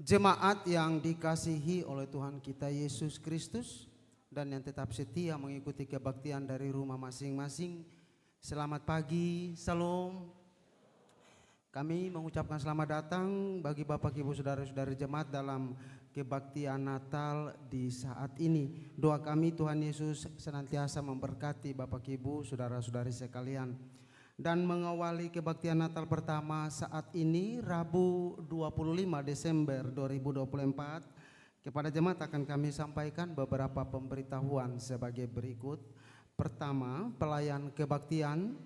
Jemaat yang dikasihi oleh Tuhan kita Yesus Kristus dan yang tetap setia mengikuti kebaktian dari rumah masing-masing. Selamat pagi, salam. Kami mengucapkan selamat datang bagi Bapak Ibu Saudara-saudari jemaat dalam kebaktian Natal di saat ini. Doa kami Tuhan Yesus senantiasa memberkati Bapak Ibu Saudara-saudari sekalian. Dan mengawali kebaktian Natal pertama saat ini Rabu 25 Desember 2024, kepada jemaat akan kami sampaikan beberapa pemberitahuan sebagai berikut. Pertama, pelayan kebaktian.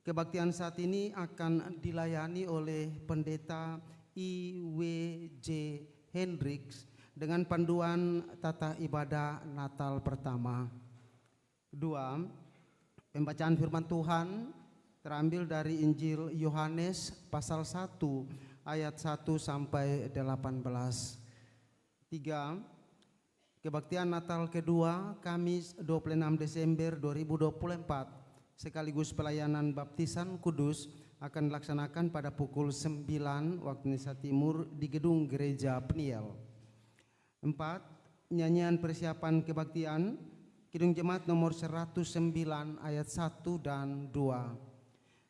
Kebaktian saat ini akan dilayani oleh Pendeta I.W.J. Hendricks dengan panduan tata ibadah Natal pertama. Dua, pembacaan firman Tuhan terambil dari Injil Yohanes pasal 1 ayat 1 sampai 18. 3. Kebaktian Natal kedua Kamis 26 Desember 2024 sekaligus pelayanan baptisan kudus akan dilaksanakan pada pukul 9 waktu Indonesia Timur di gedung Gereja Peniel. 4. Nyanyian persiapan kebaktian Kidung Jemaat nomor 109 ayat 1 dan 2.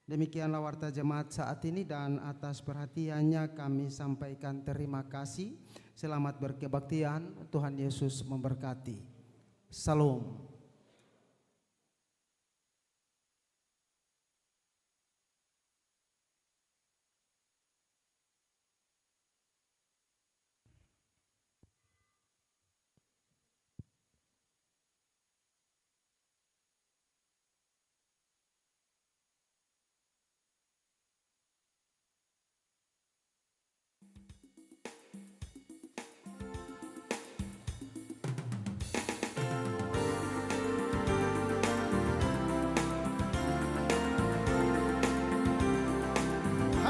Demikianlah warta jemaat saat ini dan atas perhatiannya kami sampaikan terima kasih. Selamat berkebaktian, Tuhan Yesus memberkati. Salam.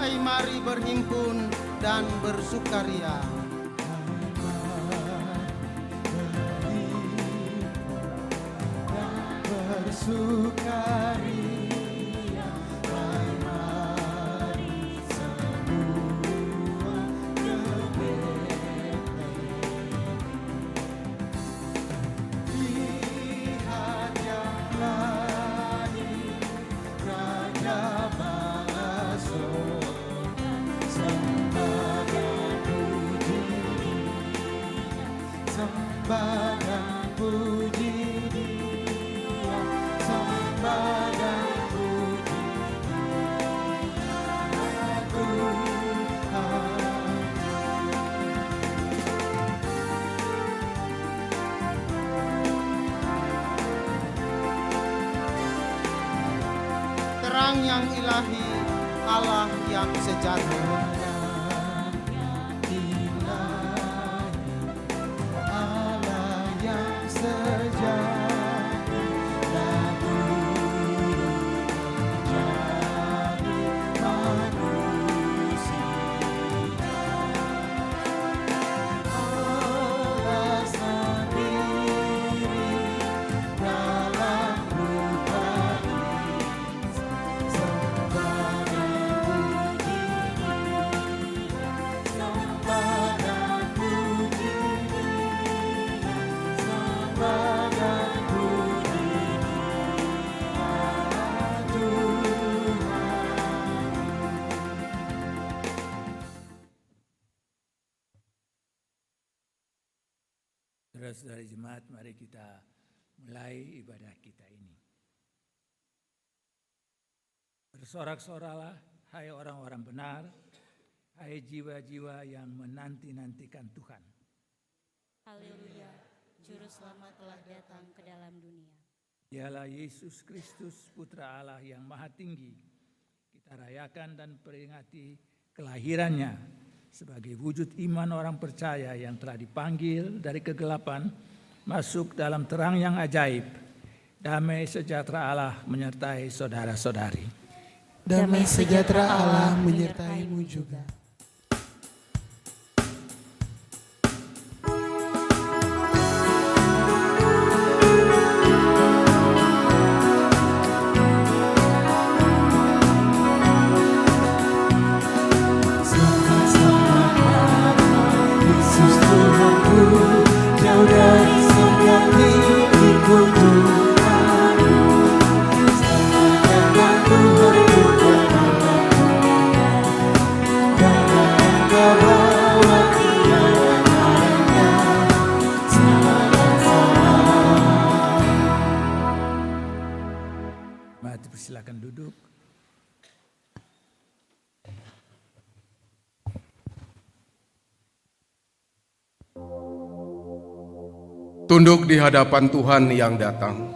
Hai, mari berhimpun dan bersukaria. Bersukaria, mari semua ke Betlehem. Lihat yang lahir, Raja bangsa sorga, sembah dan puji Dia, sembah dan puji Dia, sembah dan puji Dia, Tuhan. Terang yang ilahi, Allah yang sejati. Allah yang sejati, lagu menjadi manusia. Allah sendiri dalam rupa Isa, sembah dan puji Dia, sembah dan puji Dia, sembah dan puji Dia, Tuhan. Saudara-saudari jemaat, mari kita mulai ibadah kita ini. Bersorak-soralah, hai orang-orang benar, hai jiwa-jiwa yang menanti-nantikan Tuhan. Haleluya, Juru Selamat telah datang ke dalam dunia. Dialah Yesus Kristus, Putra Allah yang Maha Tinggi. Kita rayakan dan peringati kelahirannya sebagai wujud iman orang percaya yang telah dipanggil dari kegelapan masuk dalam terang yang ajaib. Damai sejahtera Allah menyertai saudara-saudari. Damai sejahtera Allah menyertaimu juga. Selamat Jemaat persilakan duduk. Tunduk di hadapan Tuhan yang datang.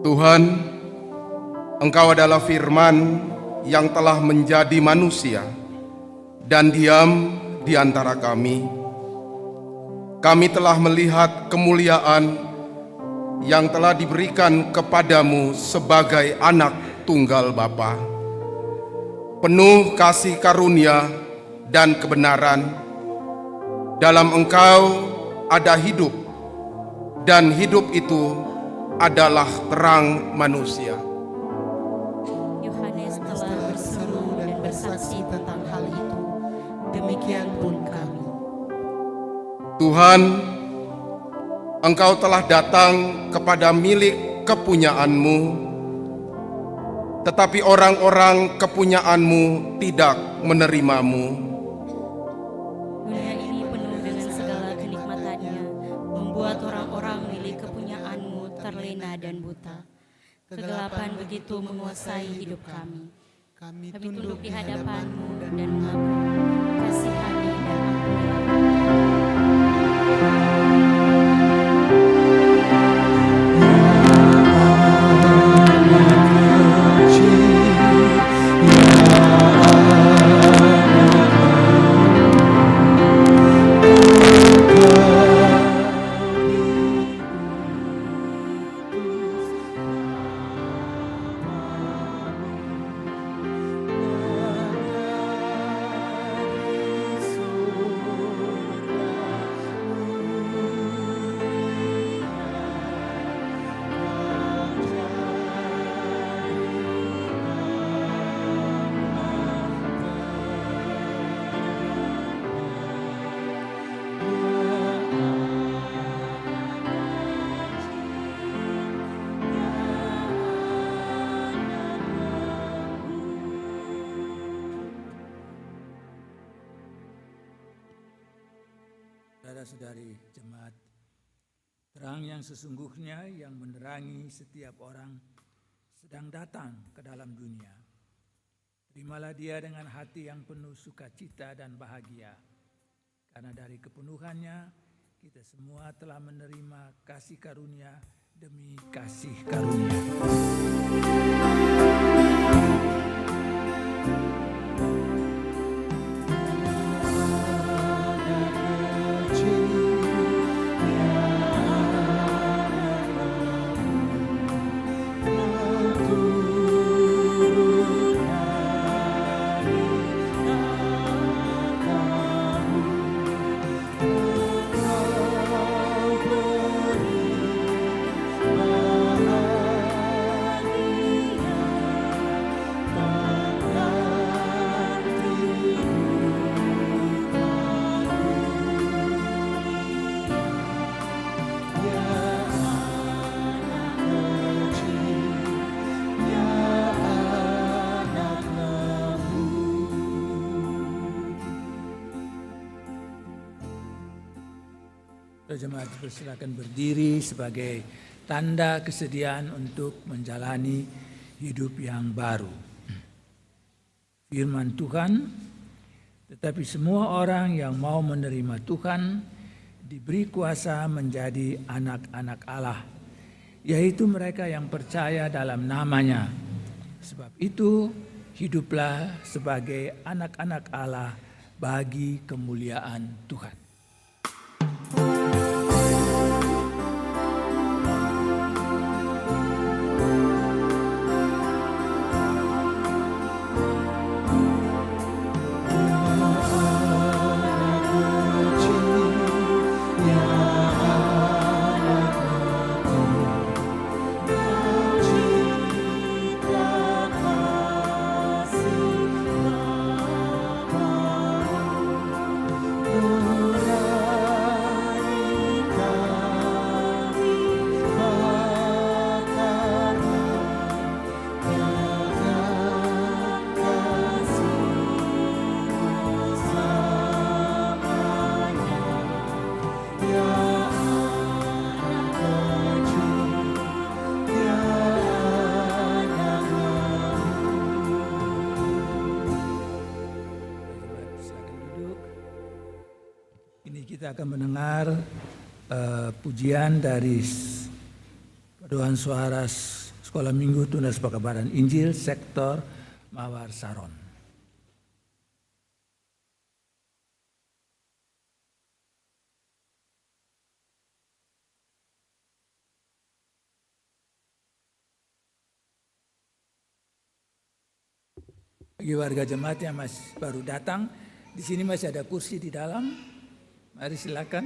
Tuhan, Engkau adalah firman yang telah menjadi manusia dan diam di antara kami. Kami telah melihat kemuliaan yang telah diberikan kepadamu sebagai anak tunggal Bapa, penuh kasih karunia dan kebenaran. Dalam Engkau ada hidup, dan hidup itu adalah terang manusia. Yohanes telah berseru dan bersaksi tentang hal itu. Demikian pun kami. Tuhan, Engkau telah datang kepada milik kepunyaanmu, tetapi orang-orang kepunyaanmu tidak menerimamu. Dunia ini penuh dengan segala kenikmatannya, membuat orang-orang milik kepunyaanmu terlena dan buta. Kegelapan begitu menguasai hidup kami. Kami tunduk di hadapan-Mu dan mengaku, kasihani dan ampuni. Saudara-saudari jemaat, terang yang sesungguhnya yang menerangi setiap orang sedang datang ke dalam dunia. Terimalah dia dengan hati yang penuh sukacita dan bahagia, karena dari kepenuhannya kita semua telah menerima kasih karunia demi kasih karunia. Jemaat persilakan berdiri sebagai tanda kesediaan untuk menjalani hidup yang baru. Firman Tuhan, tetapi semua orang yang mau menerima Tuhan diberi kuasa menjadi anak-anak Allah, yaitu mereka yang percaya dalam nama-Nya. Sebab itu hiduplah sebagai anak-anak Allah bagi kemuliaan Tuhan. Oh Kita akan mendengar pujian dari Paduan Suara Sekolah Minggu Tunas Pekabaran Injil Sektor Mawar Saron. Bagi warga jemaat yang masih baru datang, di sini masih ada kursi di dalam. Mari silakan.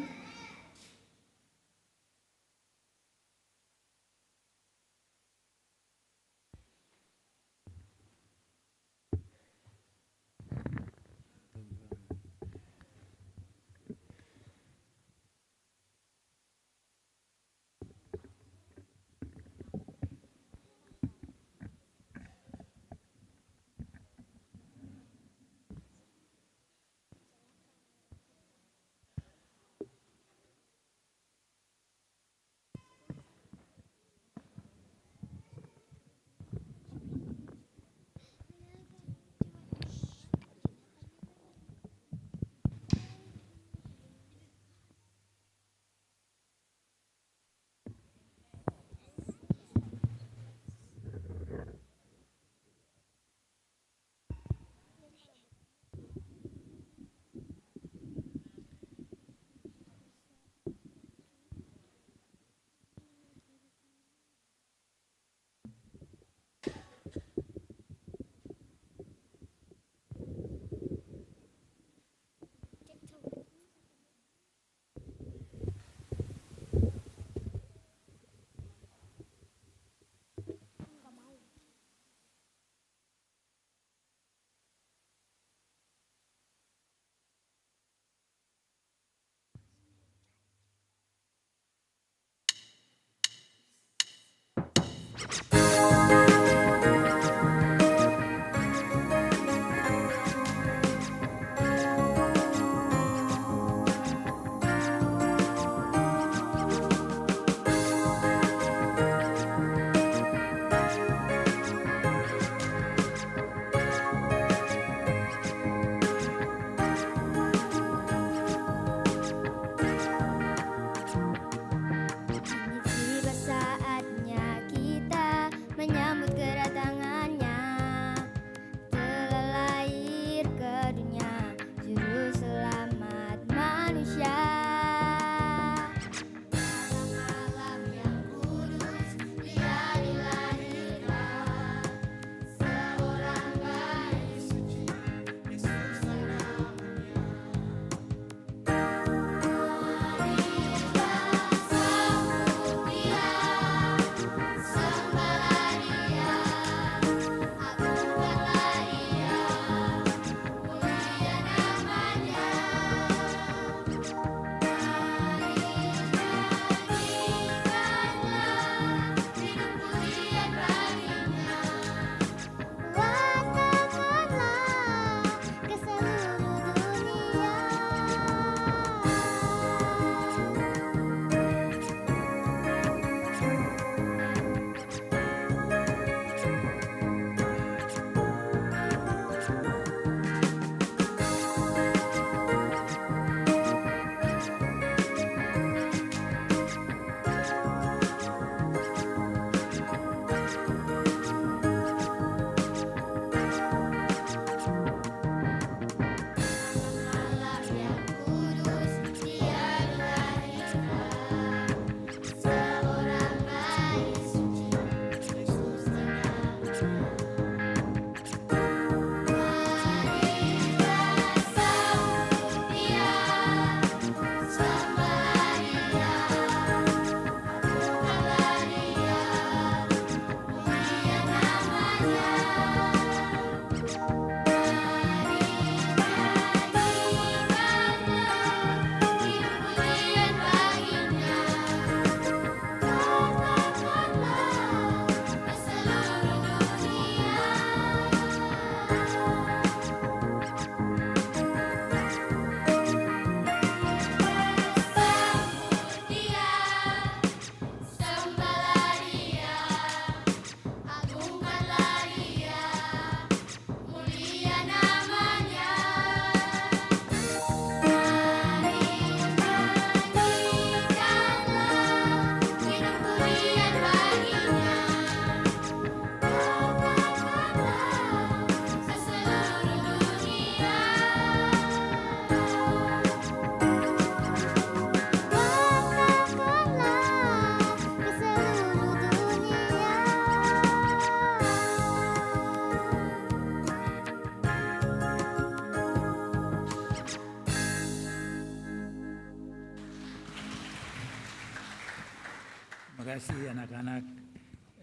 kasih anak-anak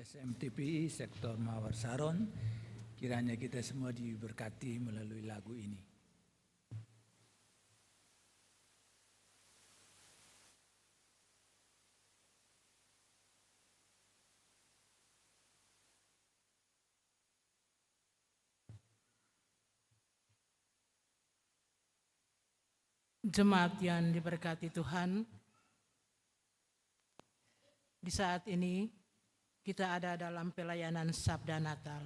SMTPI Sektor Mawar Saron. Kiranya kita semua diberkati melalui lagu ini. Jemaat yang diberkati Tuhan, di saat ini kita ada dalam pelayanan Sabda Natal.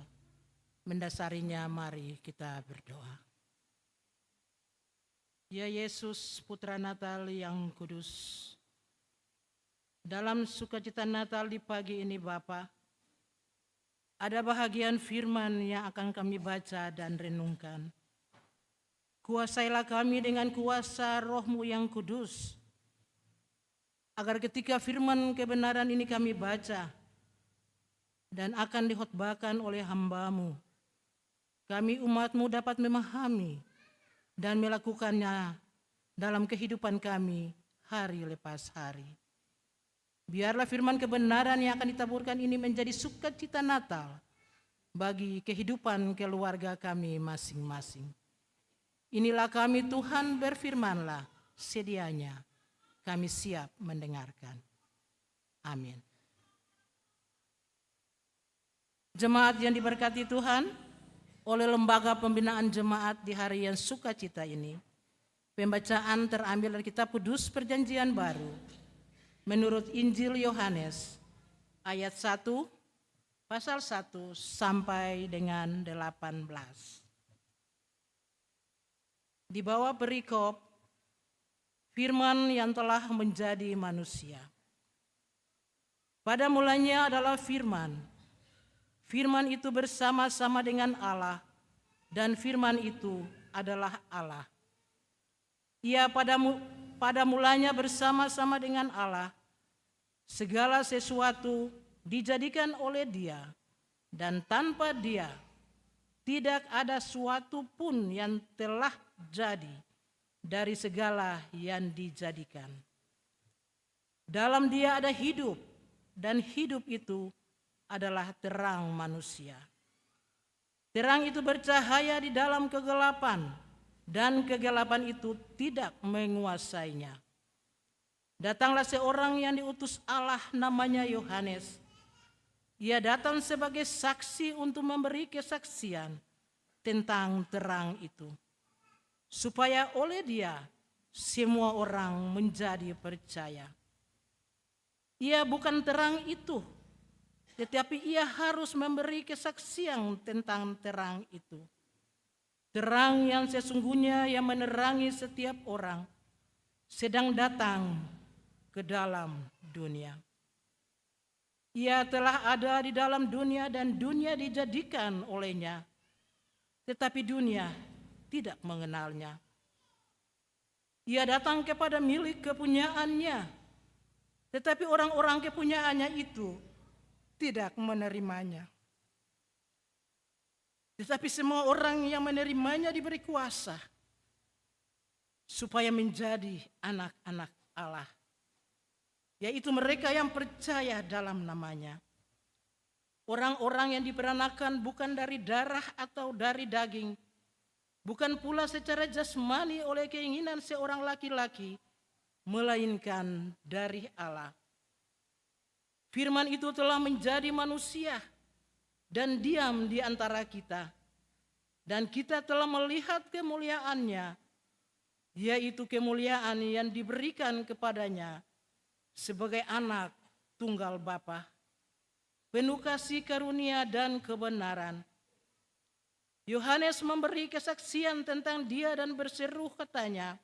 Mendasarinya mari kita berdoa. Ya Yesus, Putra Natal yang kudus, dalam sukacita Natal di pagi ini Bapa, ada bahagian firman yang akan kami baca dan renungkan. Kuasailah kami dengan kuasa Roh-Mu yang kudus, agar ketika firman kebenaran ini kami baca dan akan dikhotbahkan oleh hamba-Mu, kami umat-Mu dapat memahami dan melakukannya dalam kehidupan kami hari lepas hari. Biarlah firman kebenaran yang akan ditaburkan ini menjadi sukacita Natal bagi kehidupan keluarga kami masing-masing. Inilah kami Tuhan, berfirmanlah, sedianya kami siap mendengarkan. Amin. Jemaat yang diberkati Tuhan, oleh Lembaga Pembinaan Jemaat di hari yang sukacita ini, pembacaan terambil dari Kitab Kudus Perjanjian Baru menurut Injil Yohanes ayat 1 pasal 1 sampai dengan 18. Di bawah perikop firman yang telah menjadi manusia. Pada mulanya adalah firman. Firman itu bersama-sama dengan Allah, dan firman itu adalah Allah. Ia pada mulanya bersama-sama dengan Allah. Segala sesuatu dijadikan oleh Dia, dan tanpa Dia tidak ada suatu pun yang telah jadi dari segala yang dijadikan. Dalam Dia ada hidup, dan hidup itu adalah terang manusia. Terang itu bercahaya di dalam kegelapan, dan kegelapan itu tidak menguasainya. Datanglah seorang yang diutus Allah, namanya Yohanes. Ia datang sebagai saksi untuk memberi kesaksian tentang terang itu, supaya oleh Dia semua orang menjadi percaya. Ia bukan terang itu, tetapi Ia harus memberi kesaksian tentang terang itu. Terang yang sesungguhnya yang menerangi setiap orang sedang datang ke dalam dunia. Ia telah ada di dalam dunia dan dunia dijadikan olehnya, tetapi dunia tidak mengenalnya. Ia datang kepada milik kepunyaannya, tetapi orang-orang kepunyaannya itu tidak menerimanya. Tetapi semua orang yang menerimanya diberi kuasa supaya menjadi anak-anak Allah, yaitu mereka yang percaya dalam namanya. Orang-orang yang diperanakan bukan dari darah atau dari daging, bukan pula secara jasmani oleh keinginan seorang laki-laki, melainkan dari Allah. Firman itu telah menjadi manusia dan diam di antara kita, dan kita telah melihat kemuliaannya, yaitu kemuliaan yang diberikan kepadanya sebagai anak tunggal Bapa, penuh kasih karunia dan kebenaran. Yohanes memberi kesaksian tentang Dia dan berseru katanya,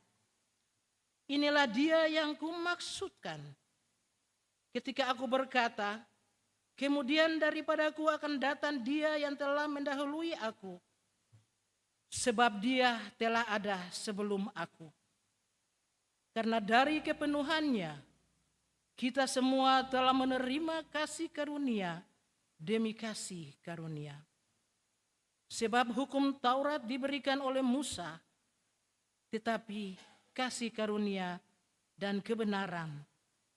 inilah Dia yang kumaksudkan ketika aku berkata, kemudian daripadaku akan datang Dia yang telah mendahului aku, sebab Dia telah ada sebelum aku. Karena dari kepenuhannya kita semua telah menerima kasih karunia demi kasih karunia. Sebab hukum Taurat diberikan oleh Musa, tetapi kasih karunia dan kebenaran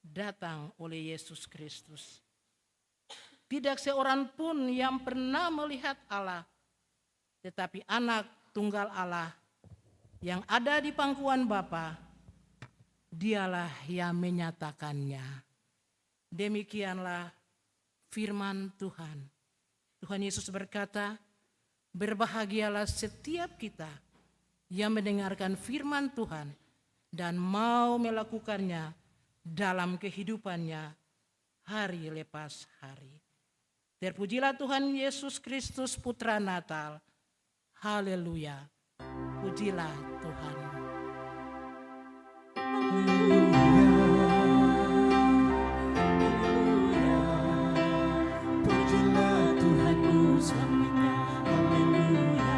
datang oleh Yesus Kristus. Tidak seorang pun yang pernah melihat Allah, tetapi Anak Tunggal Allah yang ada di pangkuan Bapa, Dialah yang menyatakannya. Demikianlah firman Tuhan. Tuhan Yesus berkata, berbahagialah setiap kita yang mendengarkan firman Tuhan dan mau melakukannya dalam kehidupannya hari lepas hari. Terpujilah Tuhan Yesus Kristus, Putra Natal. Haleluya. Pujilah Tuhan. Pujilah Tuhanku selamanya. Haleluya.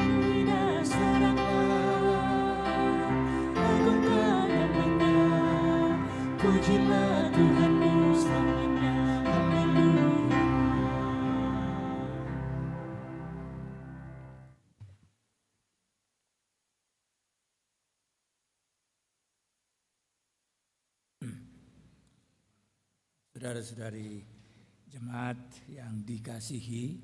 Indah soraklah, agungkan namanya. Pujilah Tuhanku selamanya. Haleluya. Saudara-saudari jemaat yang dikasihi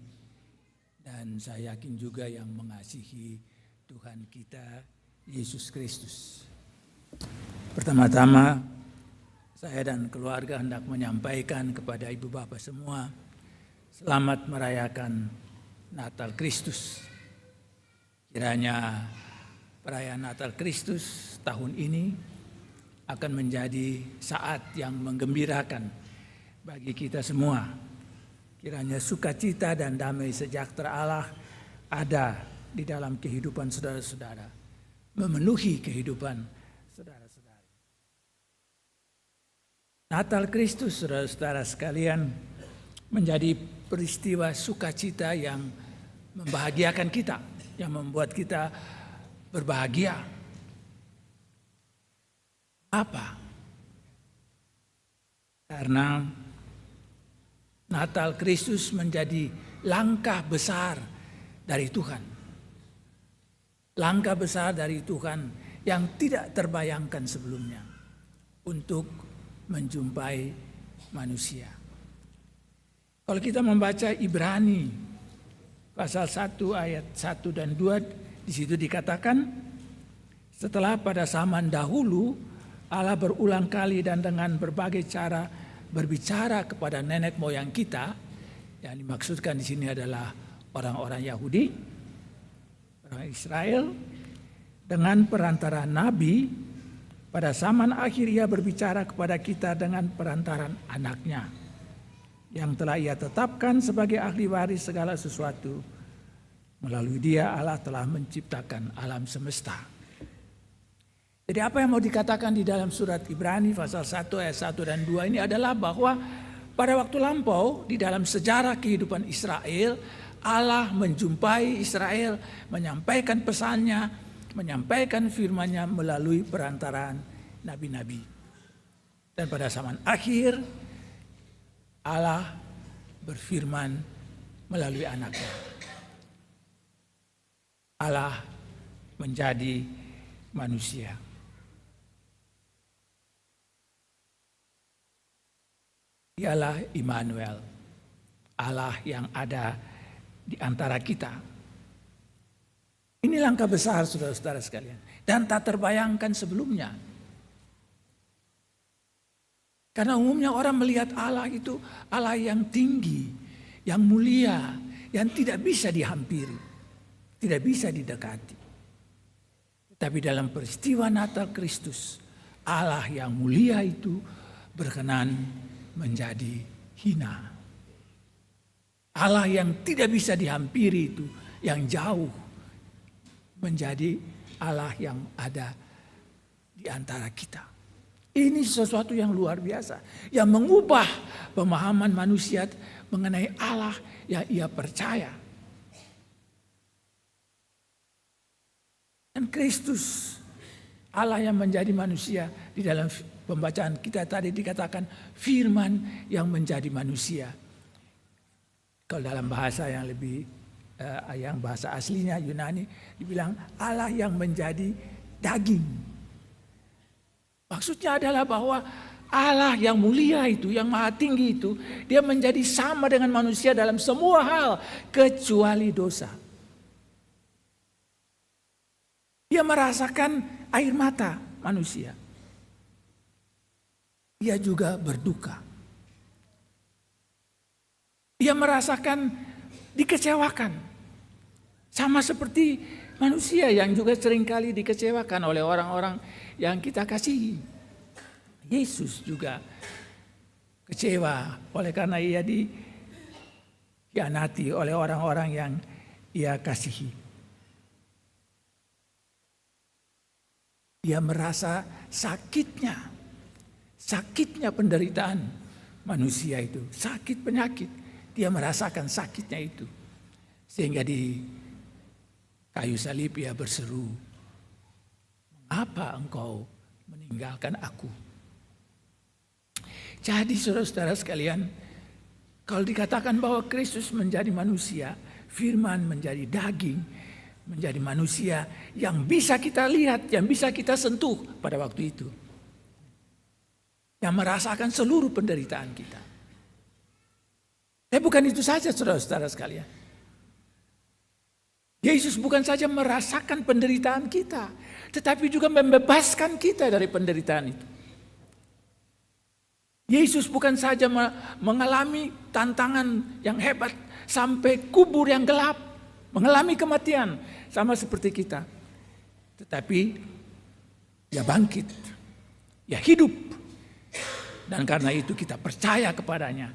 dan saya yakin juga yang mengasihi Tuhan kita Yesus Kristus. Pertama-tama saya dan keluarga hendak menyampaikan kepada ibu bapak semua selamat merayakan Natal Kristus. Kiranya perayaan Natal Kristus tahun ini akan menjadi saat yang menggembirakan bagi kita semua. Kiranya sukacita dan damai sejahtera Allah ada di dalam kehidupan saudara-saudara, memenuhi kehidupan saudara-saudara. Natal Kristus, saudara-saudara sekalian, menjadi peristiwa sukacita yang membahagiakan kita, yang membuat kita berbahagia. Apa? Karena Natal Kristus menjadi langkah besar dari Tuhan. Langkah besar dari Tuhan yang tidak terbayangkan sebelumnya untuk menjumpai manusia. Kalau kita membaca Ibrani pasal 1 ayat 1 dan 2, di situ dikatakan, setelah pada zaman dahulu Allah berulang kali dan dengan berbagai cara berbicara kepada nenek moyang kita, yang dimaksudkan di sini adalah orang-orang Yahudi, orang Israel, dengan perantara nabi. Pada zaman akhir Ia berbicara kepada kita dengan perantaran anaknya, yang telah Ia tetapkan sebagai ahli waris segala sesuatu. Melalui Dia Allah telah menciptakan alam semesta. Jadi apa yang mau dikatakan di dalam surat Ibrani pasal 1 ayat 1 dan 2 ini adalah bahwa pada waktu lampau di dalam sejarah kehidupan Israel, Allah menjumpai Israel, menyampaikan pesannya, menyampaikan firman-Nya melalui perantaraan nabi-nabi. Dan pada zaman akhir Allah berfirman melalui anaknya. Allah menjadi manusia. Dialah Immanuel, Allah yang ada di antara kita. Ini langkah besar saudara-saudara sekalian, dan tak terbayangkan sebelumnya. Karena umumnya orang melihat Allah itu Allah yang tinggi, yang mulia, yang tidak bisa dihampiri, tidak bisa didekati. Tapi dalam peristiwa Natal Kristus, Allah yang mulia itu berkenan menjadi hina. Allah yang tidak bisa dihampiri itu, yang jauh, menjadi Allah yang ada di antara kita. Ini sesuatu yang luar biasa, yang mengubah pemahaman manusia mengenai Allah yang ia percaya. Dan Kristus, Allah yang menjadi manusia, di dalam pembacaan kita tadi dikatakan firman yang menjadi manusia. Kalau dalam bahasa yang lebih yang bahasa aslinya Yunani dibilang Allah yang menjadi daging. Maksudnya adalah bahwa Allah yang mulia itu, yang maha tinggi itu, dia menjadi sama dengan manusia dalam semua hal kecuali dosa. Dia merasakan air mata manusia. Dia juga berduka. Dia merasakan dikecewakan. Sama seperti manusia yang juga seringkali dikecewakan oleh orang-orang yang kita kasihi. Yesus juga kecewa oleh karena ia dikhianati oleh orang-orang yang ia kasihi. Dia merasa sakitnya penderitaan manusia itu, sakit penyakit. Dia merasakan sakitnya itu. Sehingga di kayu salib ia berseru, "Mengapa engkau meninggalkan aku?" Jadi saudara-saudara sekalian, kalau dikatakan bahwa Kristus menjadi manusia, firman menjadi daging, menjadi manusia yang bisa kita lihat, yang bisa kita sentuh pada waktu itu. Yang merasakan seluruh penderitaan kita. Bukan itu saja saudara-saudara sekalian. Yesus bukan saja merasakan penderitaan kita, tetapi juga membebaskan kita dari penderitaan itu. Yesus bukan saja mengalami tantangan yang hebat sampai kubur yang gelap, mengalami kematian sama seperti kita. Tetapi dia bangkit, dia hidup. Dan karena itu kita percaya kepadanya.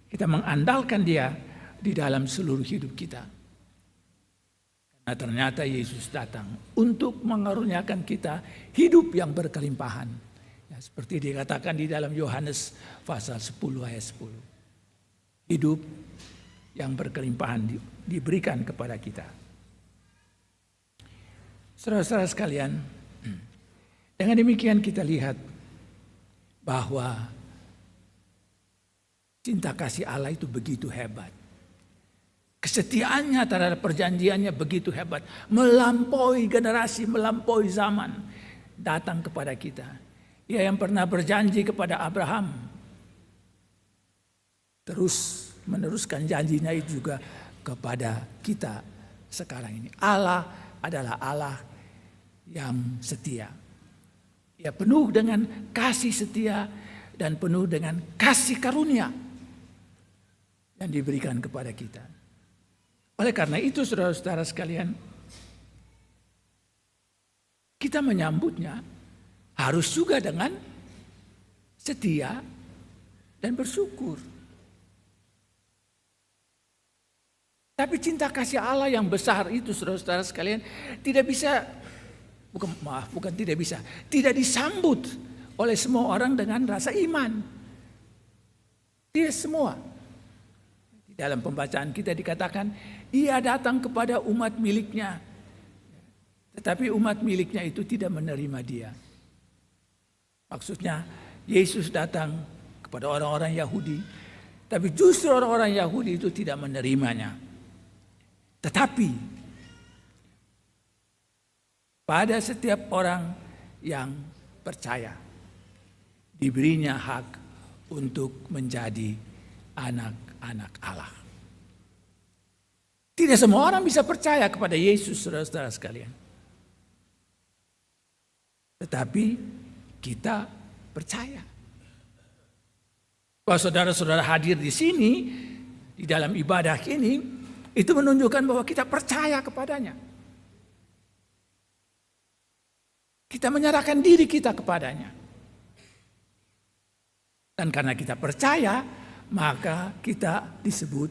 Kita mengandalkan dia di dalam seluruh hidup kita. Karena ternyata Yesus datang untuk mengaruniakan kita hidup yang berkelimpahan. Seperti dikatakan di dalam Yohanes pasal 10 ayat 10. Hidup yang berkelimpahan diberikan kepada kita. Saudara-saudara sekalian, dengan demikian kita lihat bahwa cinta kasih Allah itu begitu hebat. Kesetiaannya terhadap perjanjiannya begitu hebat. Melampaui generasi, melampaui zaman. Datang kepada kita. Dia yang pernah berjanji kepada Abraham. Terus meneruskan janjinya itu juga kepada kita sekarang ini. Allah adalah Allah yang setia. Dia penuh dengan kasih setia dan penuh dengan kasih karunia yang diberikan kepada kita. Oleh karena itu saudara-saudara sekalian, kita menyambutnya harus juga dengan setia dan bersyukur. Tapi cinta kasih Allah yang besar itu saudara-saudara sekalian tidak disambut oleh semua orang dengan rasa iman. Tidak semua. Di dalam pembacaan kita dikatakan, ia datang kepada umat miliknya. Tetapi umat miliknya itu tidak menerima dia. Maksudnya Yesus datang kepada orang-orang Yahudi, tapi justru orang-orang Yahudi itu tidak menerimanya. Tetapi pada setiap orang yang percaya, diberinya hak untuk menjadi anak-anak Allah. Tidak semua orang bisa percaya kepada Yesus, saudara-saudara sekalian. Tetapi kita percaya. Bahwa saudara-saudara hadir di sini, di dalam ibadah ini, itu menunjukkan bahwa kita percaya kepadanya. Kita menyerahkan diri kita kepadanya. Dan karena kita percaya, maka kita disebut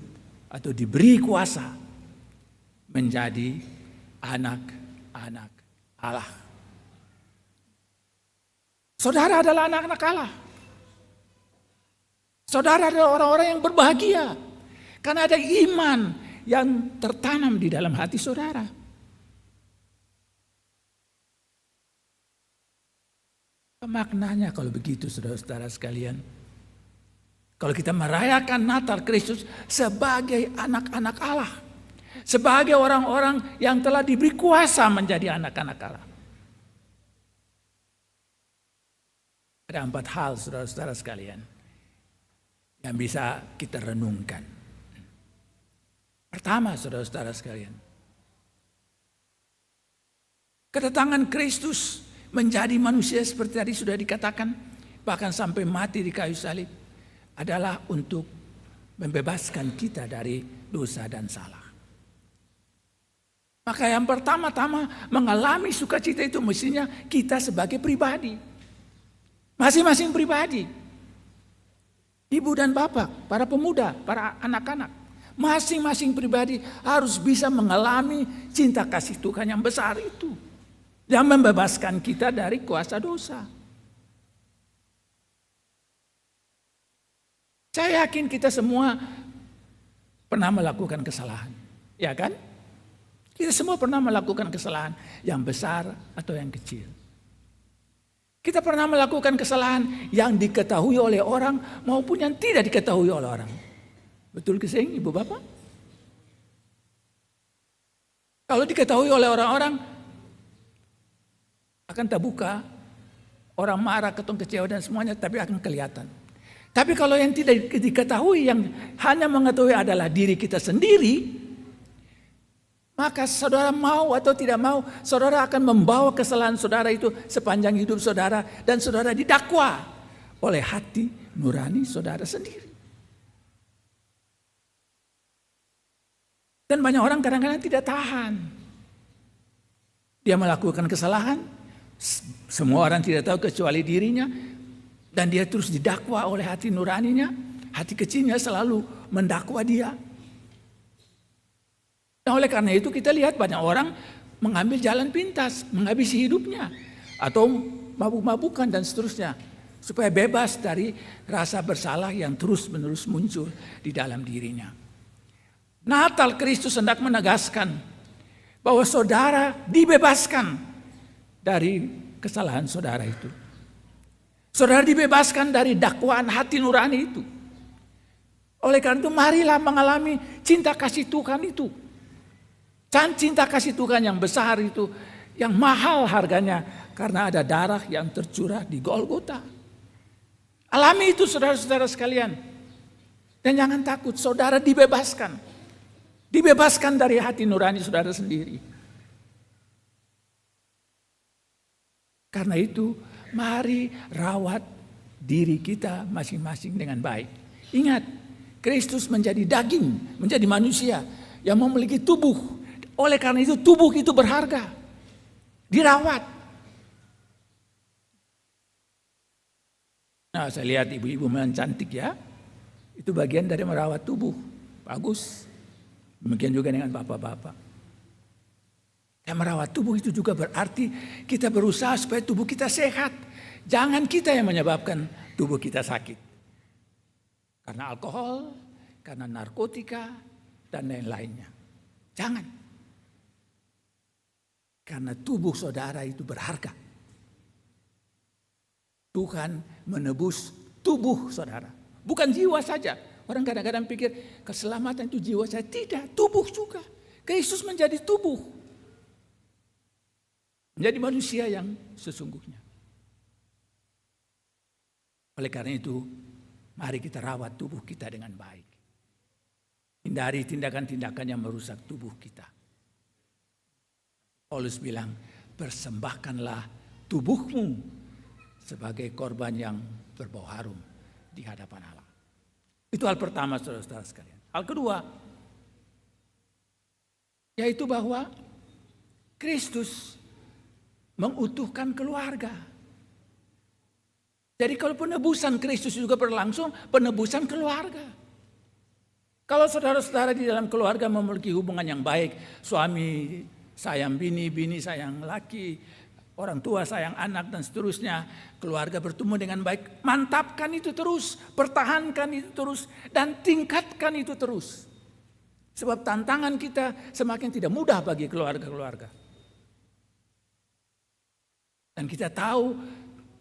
atau diberi kuasa menjadi anak-anak Allah. Saudara adalah anak-anak Allah. Saudara adalah orang-orang yang berbahagia. Karena ada iman yang tertanam di dalam hati saudara. Maknanya kalau begitu saudara-saudara sekalian. Kalau kita merayakan Natal Kristus sebagai anak-anak Allah. Sebagai orang-orang yang telah diberi kuasa menjadi anak-anak Allah. Ada 4 hal saudara-saudara sekalian yang bisa kita renungkan. Pertama, saudara-saudara sekalian, kedatangan Kristus menjadi manusia seperti tadi sudah dikatakan, bahkan sampai mati di kayu salib, adalah untuk membebaskan kita dari dosa dan salah. Maka yang pertama-tama mengalami sukacita itu mestinya kita sebagai pribadi. Masing-masing pribadi. Ibu dan bapak, para pemuda, para anak-anak. Masing-masing pribadi harus bisa mengalami cinta kasih Tuhan yang besar itu. Yang membebaskan kita dari kuasa dosa. Saya yakin kita semua pernah melakukan kesalahan. Ya kan? Kita semua pernah melakukan kesalahan yang besar atau yang kecil. Kita pernah melakukan kesalahan yang diketahui oleh orang maupun yang tidak diketahui oleh orang. Betul keseng ibu bapak? Kalau diketahui oleh orang-orang akan terbuka, orang marah, ketong kecewa dan semuanya, tapi akan kelihatan. Tapi kalau yang tidak diketahui, yang hanya mengetahui adalah diri kita sendiri, maka saudara mau atau tidak mau, saudara akan membawa kesalahan saudara itu sepanjang hidup saudara. Dan saudara didakwa oleh hati nurani saudara sendiri. Dan banyak orang kadang-kadang tidak tahan. Dia melakukan kesalahan, semua orang tidak tahu kecuali dirinya. Dan dia terus didakwa oleh hati nuraninya. Hati kecilnya selalu mendakwa dia. Nah, oleh karena itu kita lihat banyak orang mengambil jalan pintas, menghabisi hidupnya. Atau mabuk-mabukan dan seterusnya. Supaya bebas dari rasa bersalah yang terus-menerus muncul di dalam dirinya. Natal Kristus hendak menegaskan bahwa saudara dibebaskan dari kesalahan saudara itu. Saudara dibebaskan dari dakwaan hati nurani itu. Oleh karena itu marilah mengalami cinta kasih Tuhan itu. Cinta kasih Tuhan yang besar itu, yang mahal harganya karena ada darah yang tercurah di Golgota. Alami itu saudara-saudara sekalian. Dan jangan takut, saudara dibebaskan. Dibebaskan dari hati nurani saudara sendiri. Karena itu mari rawat diri kita masing-masing dengan baik. Ingat, Kristus menjadi daging, menjadi manusia yang memiliki tubuh. Oleh karena itu tubuh itu berharga. Dirawat. Nah, saya lihat ibu-ibu memang cantik ya. Itu bagian dari merawat tubuh. Bagus. Demikian juga dengan bapak-bapak. Dan merawat tubuh itu juga berarti kita berusaha supaya tubuh kita sehat. Jangan kita yang menyebabkan tubuh kita sakit. Karena alkohol, karena narkotika, dan lain-lainnya. Jangan. Karena tubuh saudara itu berharga. Tuhan menebus tubuh saudara. Bukan jiwa saja. Orang kadang-kadang pikir keselamatan itu jiwa saja. Tidak, tubuh juga. Kristus menjadi tubuh. Menjadi manusia yang sesungguhnya. Oleh karena itu, mari kita rawat tubuh kita dengan baik. Hindari tindakan-tindakan yang merusak tubuh kita. Paulus bilang, persembahkanlah tubuhmu sebagai korban yang berbau harum di hadapan Allah. Itu hal pertama saudara-saudara sekalian. Hal kedua, yaitu bahwa Kristus mengutuhkan keluarga. Jadi kalau penebusan Kristus juga berlangsung, penebusan keluarga. Kalau saudara-saudara di dalam keluarga memiliki hubungan yang baik, suami sayang bini, bini sayang laki, orang tua sayang anak dan seterusnya, keluarga bertumbuh dengan baik, mantapkan itu terus, pertahankan itu terus, dan tingkatkan itu terus. Sebab tantangan kita semakin tidak mudah bagi keluarga-keluarga. Dan kita tahu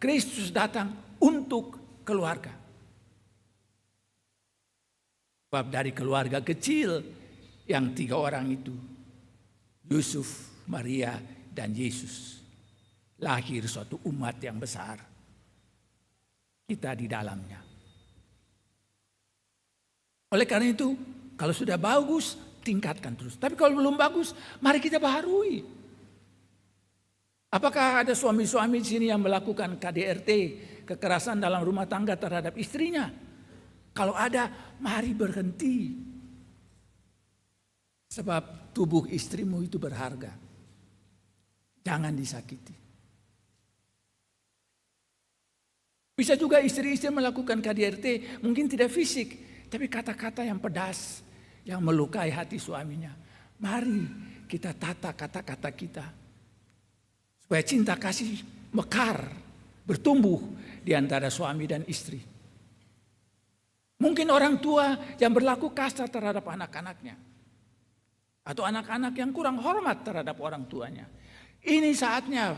Kristus datang untuk keluarga. Sebab dari keluarga kecil yang 3 orang itu, Yusuf, Maria, dan Yesus, lahir suatu umat yang besar. kita di dalamnya. Oleh karena itu, kalau sudah bagus, tingkatkan terus. Tapi kalau belum bagus, mari kita baharui. Apakah ada suami-suami di sini yang melakukan KDRT, kekerasan dalam rumah tangga terhadap istrinya? Kalau ada, mari berhenti. Sebab tubuh istrimu itu berharga. Jangan disakiti. Bisa juga istri-istri melakukan KDRT, mungkin tidak fisik, tapi kata-kata yang pedas, yang melukai hati suaminya. Mari kita tata kata-kata kita. Supaya cinta kasih mekar, bertumbuh di antara suami dan istri. Mungkin orang tua yang berlaku kasar terhadap anak-anaknya. Atau anak-anak yang kurang hormat terhadap orang tuanya. Ini saatnya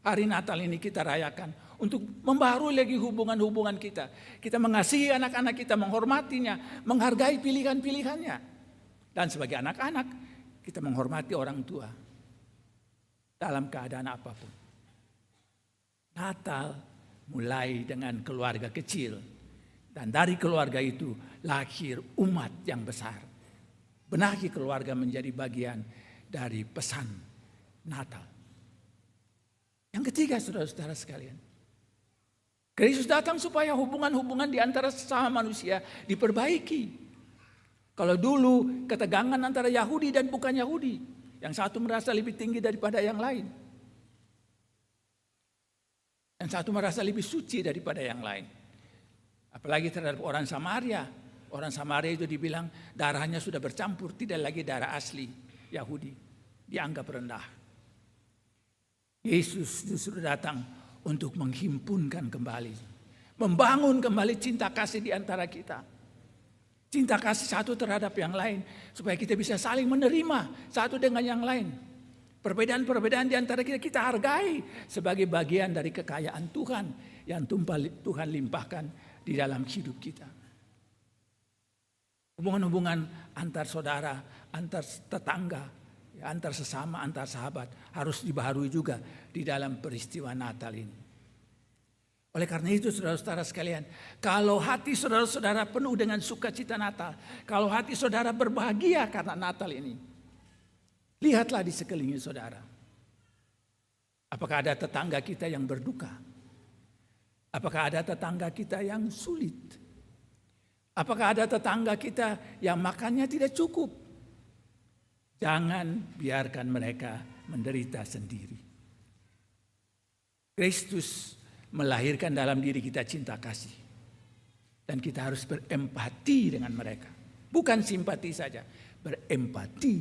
hari Natal ini kita rayakan untuk membaharui lagi hubungan-hubungan kita. Kita mengasihi anak-anak kita, menghormatinya, menghargai pilihan-pilihannya. Dan sebagai anak-anak, kita menghormati orang tua. Dalam keadaan apapun. Natal mulai dengan keluarga kecil. Dan dari keluarga itu lahir umat yang besar. Benahi keluarga menjadi bagian dari pesan Natal. Yang ketiga, saudara-saudara sekalian. Kristus datang supaya hubungan-hubungan di antara sesama manusia diperbaiki. Kalau dulu ketegangan antara Yahudi dan bukan Yahudi. Yang satu merasa lebih tinggi daripada yang lain. Yang satu merasa lebih suci daripada yang lain. Apalagi terhadap orang Samaria. Orang Samaria itu dibilang darahnya sudah bercampur, tidak lagi darah asli Yahudi. Dianggap rendah. Yesus justru datang untuk menghimpunkan kembali. Membangun kembali cinta kasih di antara kita. Cinta kasih satu terhadap yang lain. Supaya kita bisa saling menerima satu dengan yang lain. Perbedaan-perbedaan di antara kita, kita hargai sebagai bagian dari kekayaan Tuhan. Yang Tuhan limpahkan di dalam hidup kita. Hubungan-hubungan antar saudara, antar tetangga, antar sesama, antar sahabat. Harus dibaharui juga di dalam peristiwa Natal ini. Oleh karena itu saudara-saudara sekalian, kalau hati saudara-saudara penuh dengan sukacita Natal, kalau hati saudara berbahagia karena Natal ini, lihatlah di sekeliling saudara. Apakah ada tetangga kita yang berduka? Apakah ada tetangga kita yang sulit? Apakah ada tetangga kita yang makannya tidak cukup? Jangan biarkan mereka menderita sendiri. Kristus melahirkan dalam diri kita cinta kasih. Dan kita harus berempati dengan mereka. Bukan simpati saja, berempati.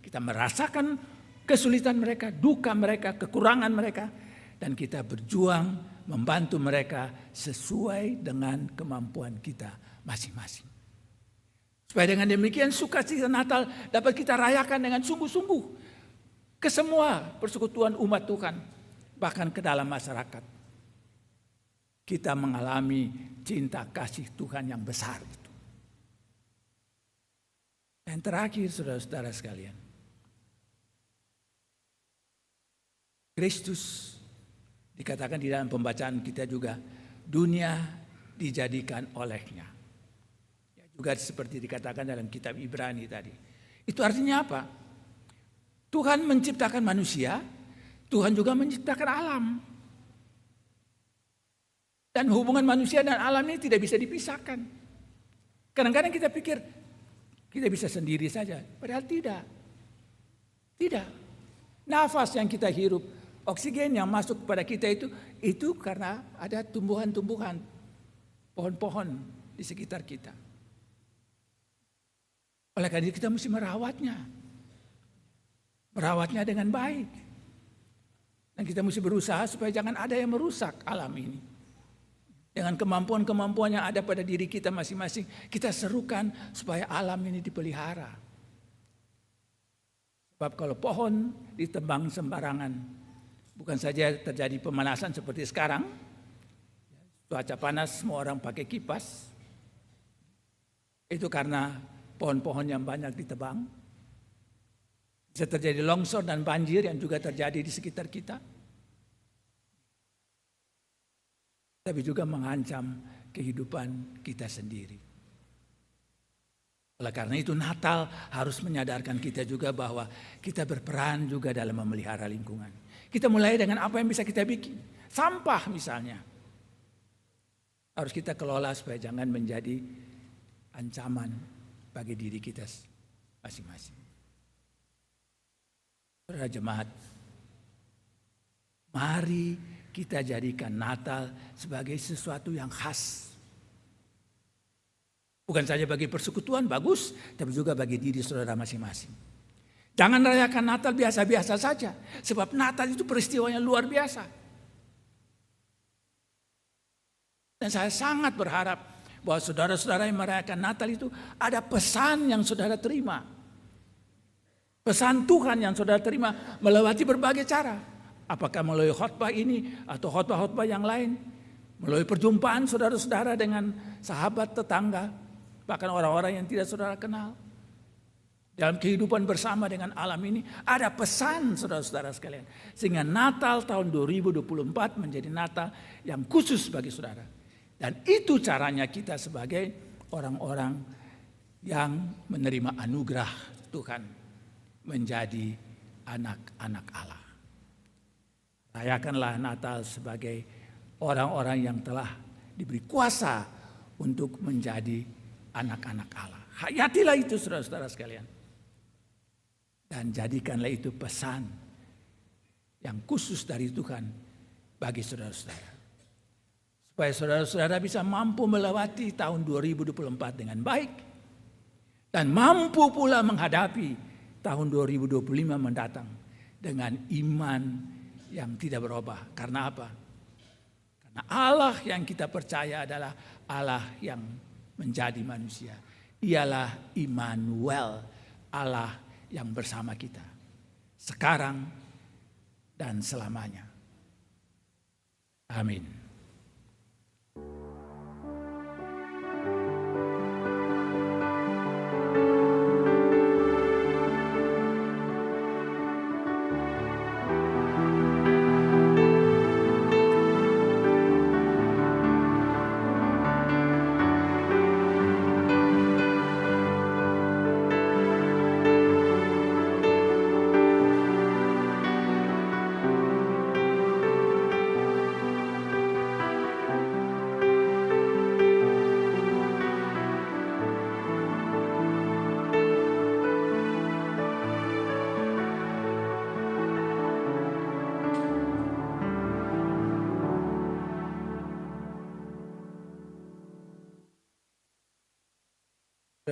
Kita merasakan kesulitan mereka, duka mereka, kekurangan mereka. Dan kita berjuang membantu mereka sesuai dengan kemampuan kita masing-masing. Supaya dengan demikian sukacita Natal dapat kita rayakan dengan sungguh-sungguh. Ke semua persekutuan umat Tuhan. Bahkan ke dalam masyarakat. Kita mengalami cinta kasih Tuhan yang besar itu. Dan terakhir saudara-saudara sekalian. Kristus dikatakan di dalam pembacaan kita juga. Dunia dijadikan olehnya. Ya, juga seperti dikatakan dalam kitab Ibrani tadi. Itu artinya apa? Tuhan menciptakan manusia. Tuhan juga menciptakan alam. Dan hubungan manusia dan alam ini tidak bisa dipisahkan. Kadang-kadang kita pikir kita bisa sendiri saja. Padahal tidak. Tidak. Nafas yang kita hirup, oksigen yang masuk kepada kita itu karena ada tumbuhan-tumbuhan, pohon-pohon di sekitar kita. Oleh karena itu kita mesti merawatnya. Merawatnya dengan baik. Dan kita mesti berusaha supaya jangan ada yang merusak alam ini. Dengan kemampuan-kemampuan yang ada pada diri kita masing-masing, kita serukan supaya alam ini dipelihara. Sebab kalau pohon ditebang sembarangan, bukan saja terjadi pemanasan seperti sekarang, cuaca panas semua orang pakai kipas, itu karena pohon-pohon yang banyak ditebang. Bisa terjadi longsor dan banjir yang juga terjadi di sekitar kita. tapi juga mengancam kehidupan kita sendiri. Oleh karena itu Natal harus menyadarkan kita juga bahwa kita berperan juga dalam memelihara lingkungan. Kita mulai dengan apa yang bisa kita bikin. Sampah misalnya. Harus kita kelola supaya jangan menjadi ancaman bagi diri kita masing-masing. Saudara jemaat, mari kita jadikan Natal sebagai sesuatu yang khas. Bukan saja bagi persekutuan bagus, tapi juga bagi diri saudara masing-masing. Jangan rayakan Natal biasa-biasa saja, sebab Natal itu peristiwanya luar biasa. Dan saya sangat berharap bahwa saudara-saudara yang merayakan Natal itu ada pesan yang saudara terima. Pesan Tuhan yang saudara terima melewati berbagai cara. Apakah melalui khotbah ini atau khotbah-khotbah yang lain. Melalui perjumpaan saudara-saudara dengan sahabat tetangga. Bahkan orang-orang yang tidak saudara kenal. Dalam kehidupan bersama dengan alam ini ada pesan saudara-saudara sekalian. Sehingga Natal tahun 2024 menjadi Natal yang khusus bagi saudara. Dan itu caranya kita sebagai orang-orang yang menerima anugerah Tuhan menjadi anak-anak Allah. Rayakanlah Natal sebagai orang-orang yang telah diberi kuasa untuk menjadi anak-anak Allah. Hayatilah itu saudara-saudara sekalian. Dan jadikanlah itu pesan yang khusus dari Tuhan bagi saudara-saudara. Supaya saudara-saudara bisa mampu melewati tahun 2024 dengan baik. Dan mampu pula menghadapi tahun 2025 mendatang dengan iman yang tidak berubah. Karena apa? Karena Allah yang kita percaya adalah Allah yang menjadi manusia. Ialah Immanuel, Allah yang bersama kita. Sekarang dan selamanya. Amin.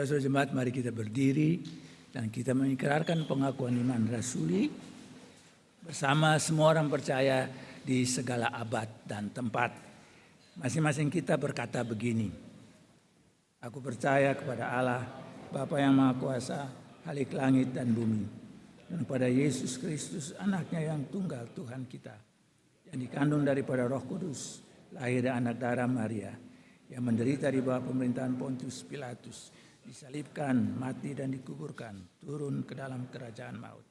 Saudara jemaat, mari kita berdiri dan kita mengikrarkan pengakuan iman rasuli bersama semua orang percaya di segala abad dan tempat. Masing-masing kita berkata begini. Aku percaya kepada Allah, Bapa yang Maha Kuasa, Khalik langit dan bumi, dan pada Yesus Kristus, anaknya yang tunggal Tuhan kita, yang dikandung daripada Roh Kudus, lahir dari anak darah Maria, yang menderita di bawah pemerintahan Pontius Pilatus, disalibkan, mati dan dikuburkan, turun ke dalam kerajaan maut.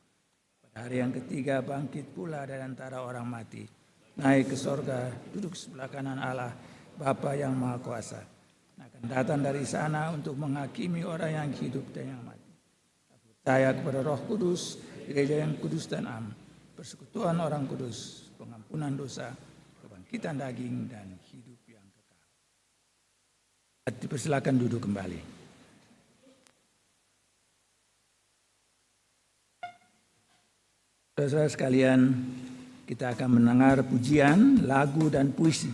Pada hari yang ketiga bangkit pula dari antara orang mati, naik ke sorga, duduk sebelah kanan Allah, Bapa yang Maha Kuasa. Akan datang dari sana untuk menghakimi orang yang hidup dan yang mati. Aku percaya kepada Roh Kudus, gereja yang kudus dan am, persekutuan orang kudus, pengampunan dosa, kebangkitan daging dan hidup yang kekal. Dipersilakan duduk kembali. Saudara sekalian, kita akan mendengar pujian, lagu dan puisi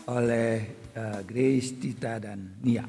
oleh Grace, Tita dan Nia.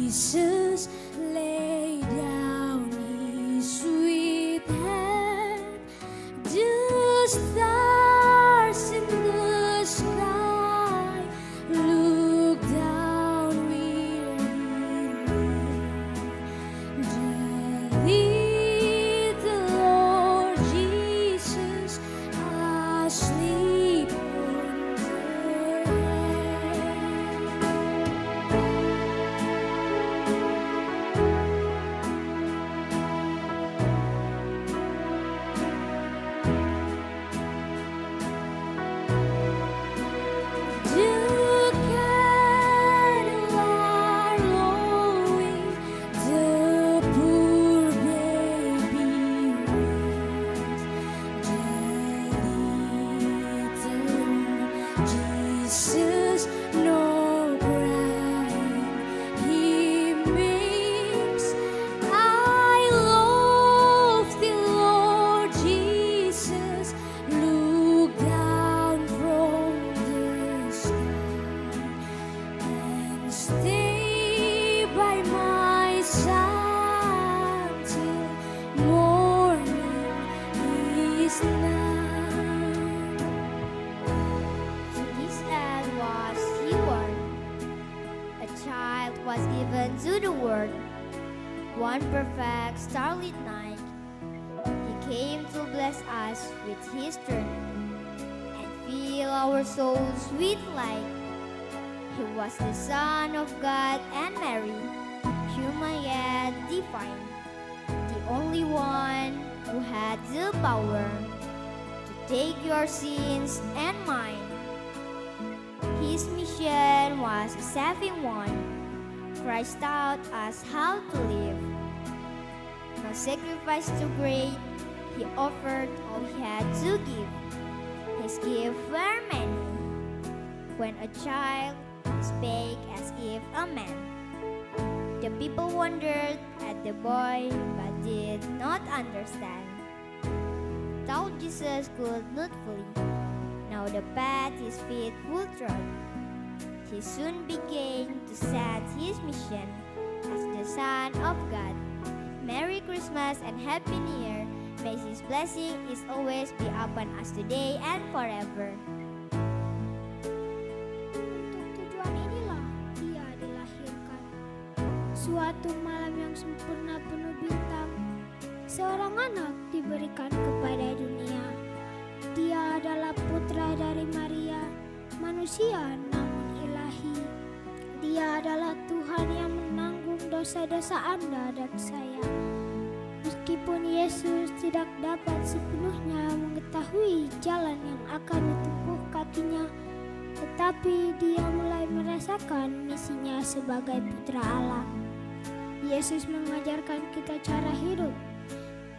Jesus laid down his sweet head. The stars in the sky look down wearily. The little Lord Jesus asleep on the The cattle are lowing, the poor baby wails. The little Jesus, no crying he makes. I love the Lord Jesus, look down from the sky and stay by my side till morning is nigh. To his end was he born, a child was given to the world. One perfect starlit night, he came to bless us with his truth and fill our souls with light. He was the Son of God and Mary, human yet divine, the only one who had the power to take your sins and mine. His mission was a saving one. Christ taught us how to live. No sacrifice too great, he offered all he had to give. His gifts were many. When a child spake as if a man, the people wondered at the boy but did not understand. Thought Jesus could not flee. Now the path his feet would trod. He soon began to set his mission as the Son of God. Merry Christmas and Happy New Year. May his blessing is always be upon us today and forever. Untuk tujuan inilah dia dilahirkan. Suatu malam yang sempurna penuh bintang, seorang anak diberikan kepada dunia. Dia adalah putra dari Maria, manusia namun ilahi. Dia adalah Tuhan yang menanggung dosa-dosa Anda dan saya. Meskipun Yesus tidak dapat sepenuhnya mengetahui jalan yang akan ditempuh kakinya, tetapi dia mulai merasakan misinya sebagai putra Allah. Yesus mengajarkan kita cara hidup.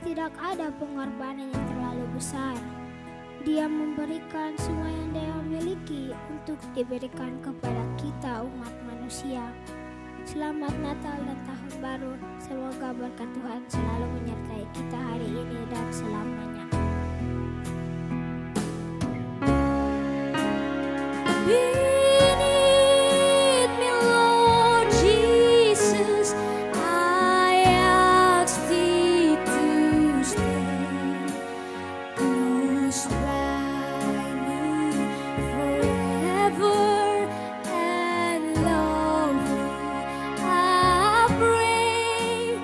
Tidak ada pengorbanan yang terlalu besar. Dia memberikan semua yang dia miliki untuk diberikan kepada kita umat manusia. Selamat Natal dan Tahun Baru. Semoga berkat Tuhan selalu menyertai kita hari ini dan selamanya. Beneath me, Lord Jesus, I ask thee to stay close by me forever and love me. I pray,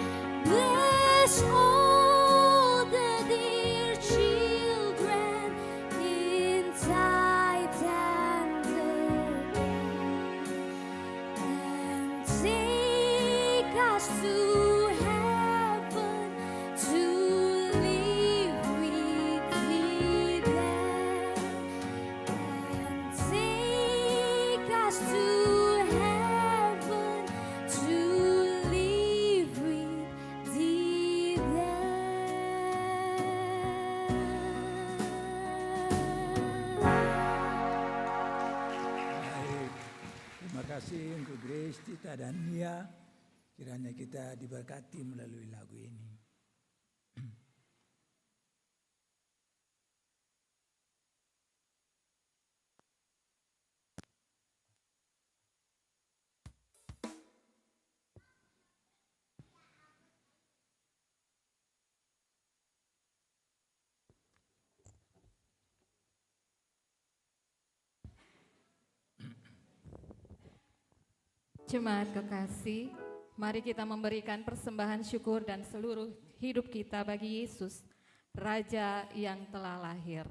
bless all the dear children in thy tender and take us to heaven to live with thee there, and take us to heaven to live with thee Baik, terima kasih untuk Grace, Tita, dan Nia. Kiranya kita diberkati melalui lagu ini. Jemaat kekasih, mari kita memberikan persembahan syukur dan seluruh hidup kita bagi Yesus, Raja yang telah lahir.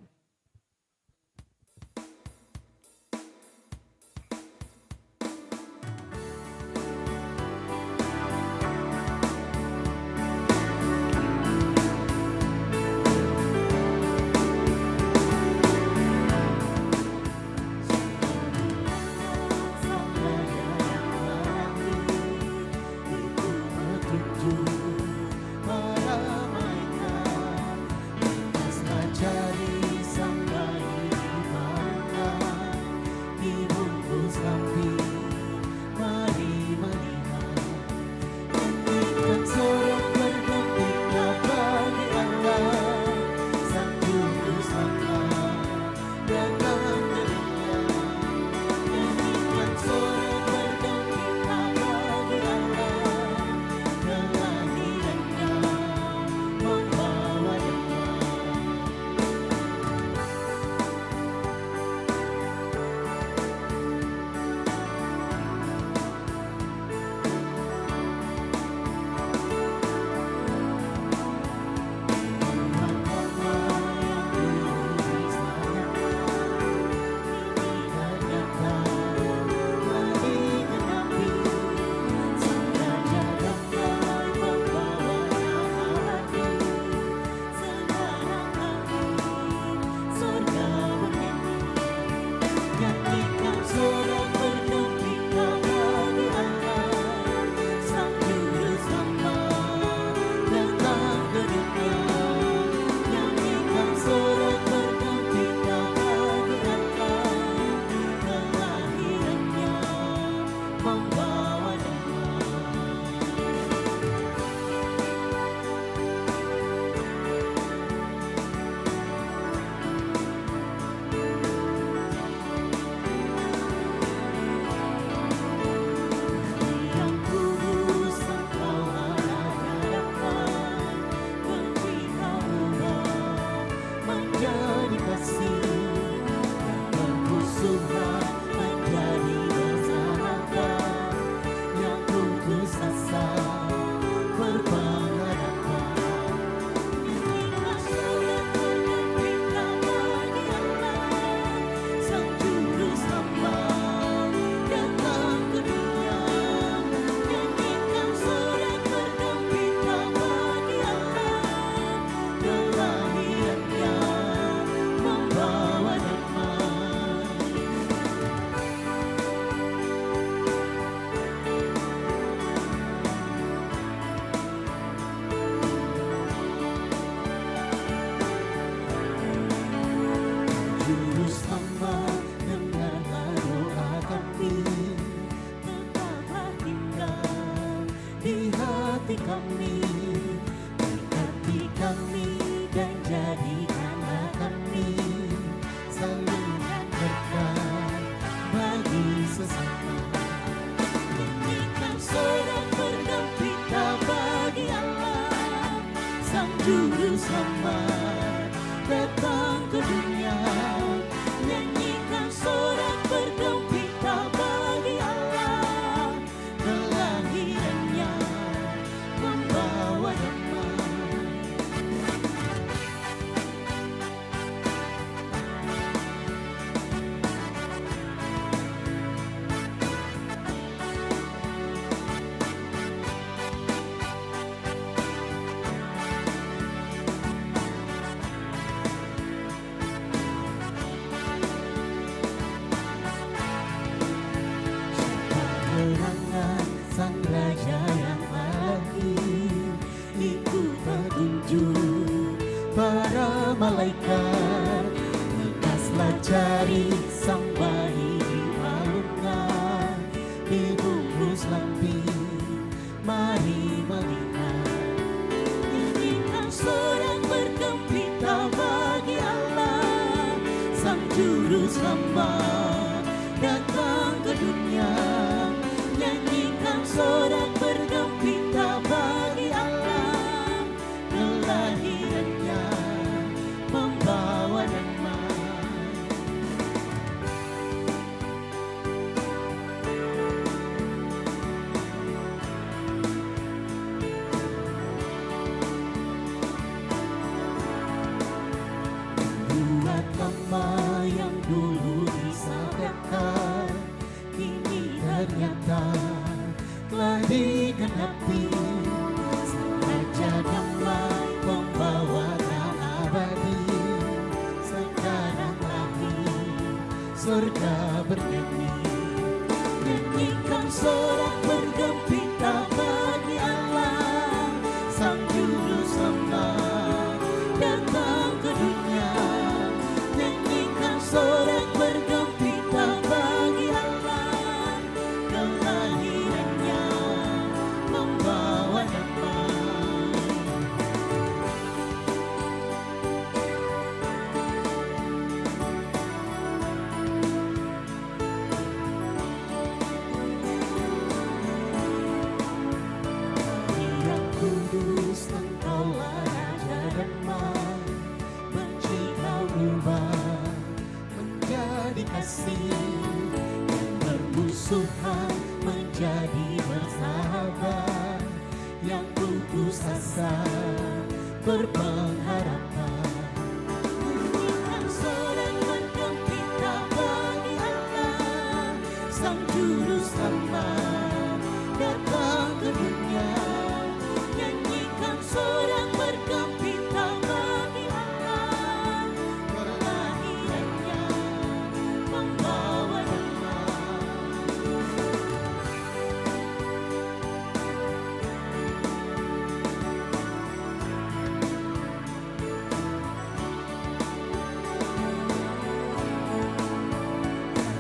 Selamat datang ke dunia, nyanyikan sorak genapi, Sang Raja Damai pembawakan abadi. Sekarang lahir, surga bernyanyi, nyanyikan sorak bergembira bagi Allah. Sang Juru Selamat datang ke dunia, nyanyikan sorak bergembira bagi Allah. Kelahirannya membawa damai. Yang kudus engkaulah Raja Damai, benci kau ubah menjadi kasih, yang bermusuhan menjadi bersahabat, yang putus asa berpengharapan. Nyanyikan sorak bergembira bagi Allah. Sang Juru Selamat datang ke dunia, nyanyikan sorak bergembira bagi Allah. Kelahirannya membawa damai.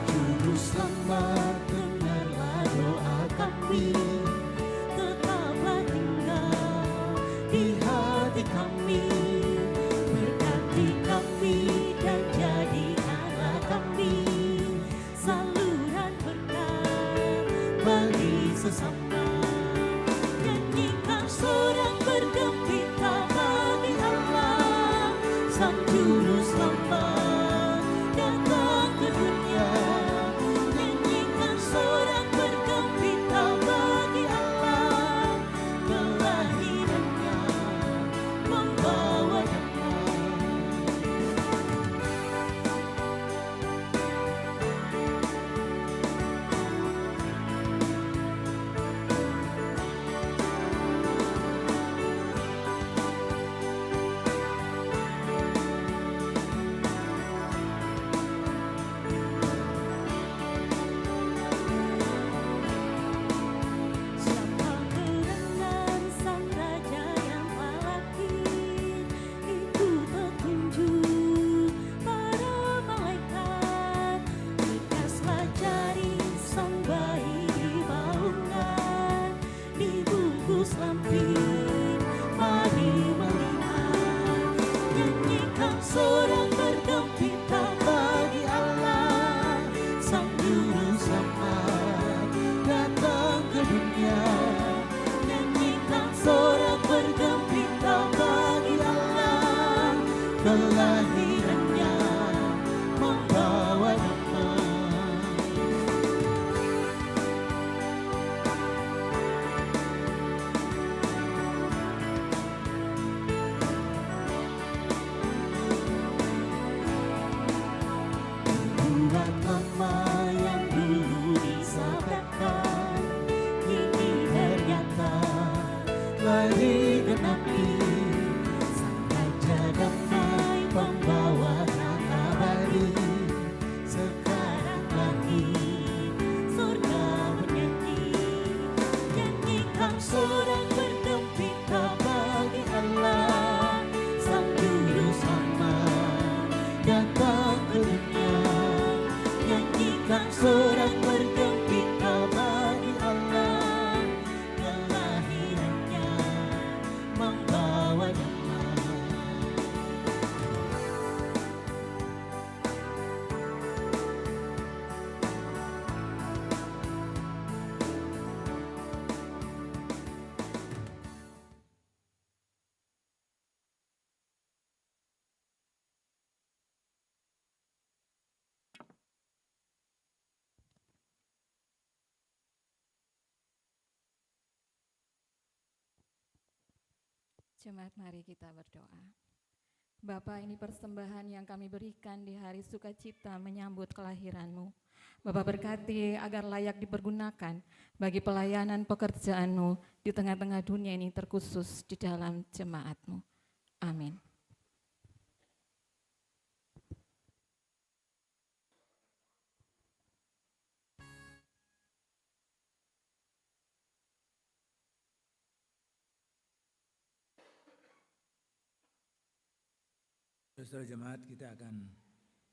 Juru Selamat, dengarlah doa kami, tetaplah tinggal di hati kami, berkati kami dan jadikanlah kami saluran berkat bagi sesama. Nyanyikan sorak bergembira bagi Allah. Sang Juru Selamat datang ke dunia, nyanyikan sorak bergembira bagi Allah. Kelahirannya membawa damai. Siapa kerengan Sang Raja yang lahir, itu petunjuk para malaikat. Ikaslah cari sang bayi di baungan, dibungkus lampir, mari melihat. Nyanyikan sorak bergembira bagi Allah. Sang Juru Selamat datang ke dunia, nyanyikan sorak bergembira bagi Allah. Kelahirannya membawa damai. Buat mama yang dulu disabdakan, kini ternyata lagi genapi. Sang Raja Damai pembawa abadi, sekarang lahir, surga bernyanyi, nyanyikan sorak bergembira bagi Allah. Sang Juru Selamat datang ke dunia, nyanyikan sorak bergembira bagi Allah. Kelahirannya membawa damai. Jemaat, mari kita berdoa. Bapa, ini persembahan yang kami berikan di hari sukacita menyambut kelahiran-Mu. Bapa berkati agar layak dipergunakan bagi pelayanan pekerjaan-Mu di tengah-tengah dunia ini, terkhusus di dalam jemaat-Mu. Amin. Saudara jemaat, kita akan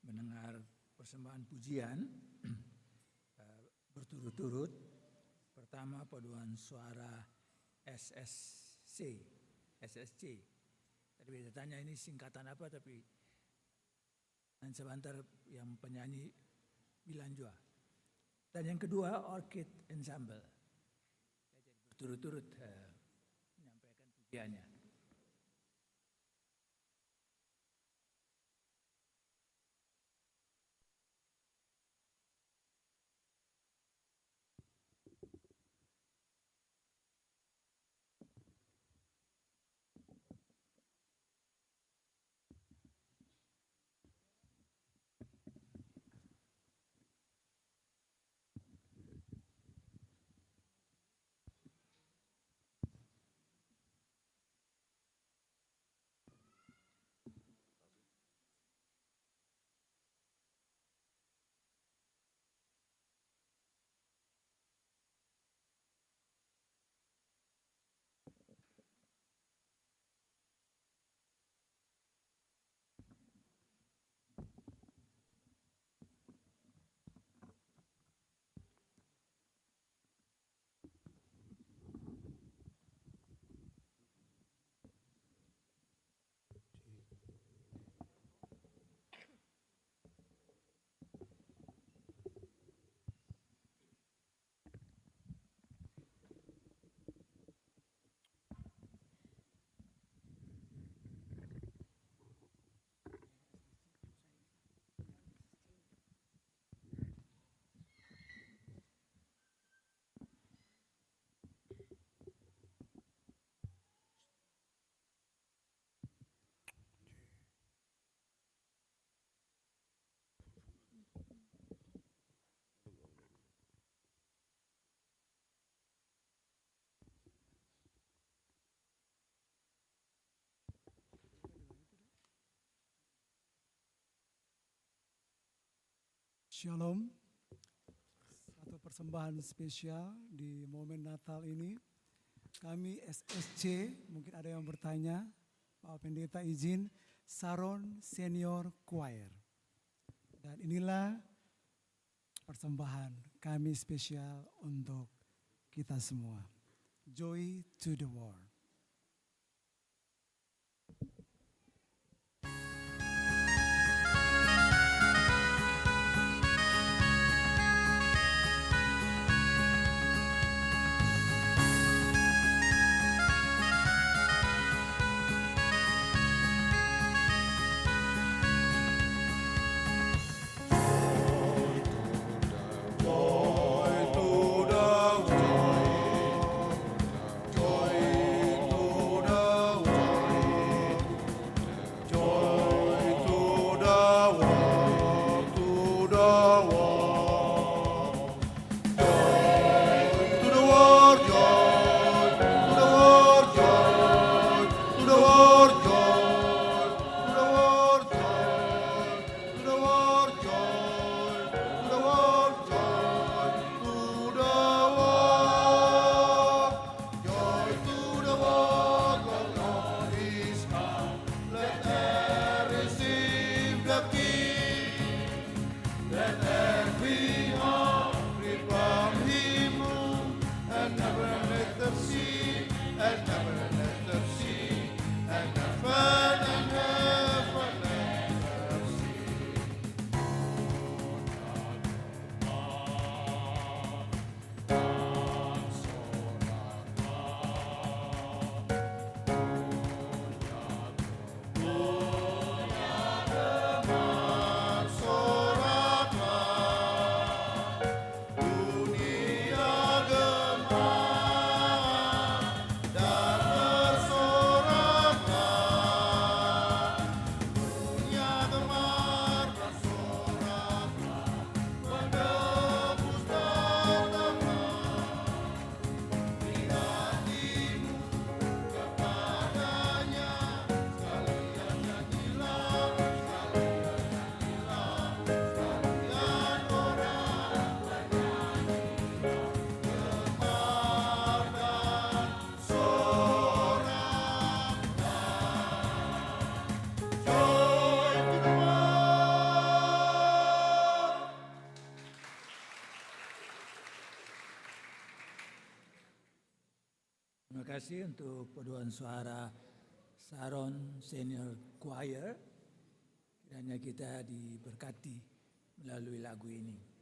mendengar persembahan pujian berturut-turut. Pertama, paduan suara SSC. Tadi beda tanya ini singkatan apa, tapi nanti sebentar yang penyanyi bilang juga. Dan yang kedua, Orchid Ensemble. Berturut-turut menyampaikan pujiannya. Shalom, satu persembahan spesial di momen Natal ini. Kami SSC, mungkin ada yang bertanya, Pak Pendeta izin, Saron Senior Choir. Dan inilah persembahan kami spesial untuk kita semua. Joy to the world. Joy to the world. Terima kasih untuk paduan suara Saron Senior Choir. Kiranya kita diberkati melalui lagu ini.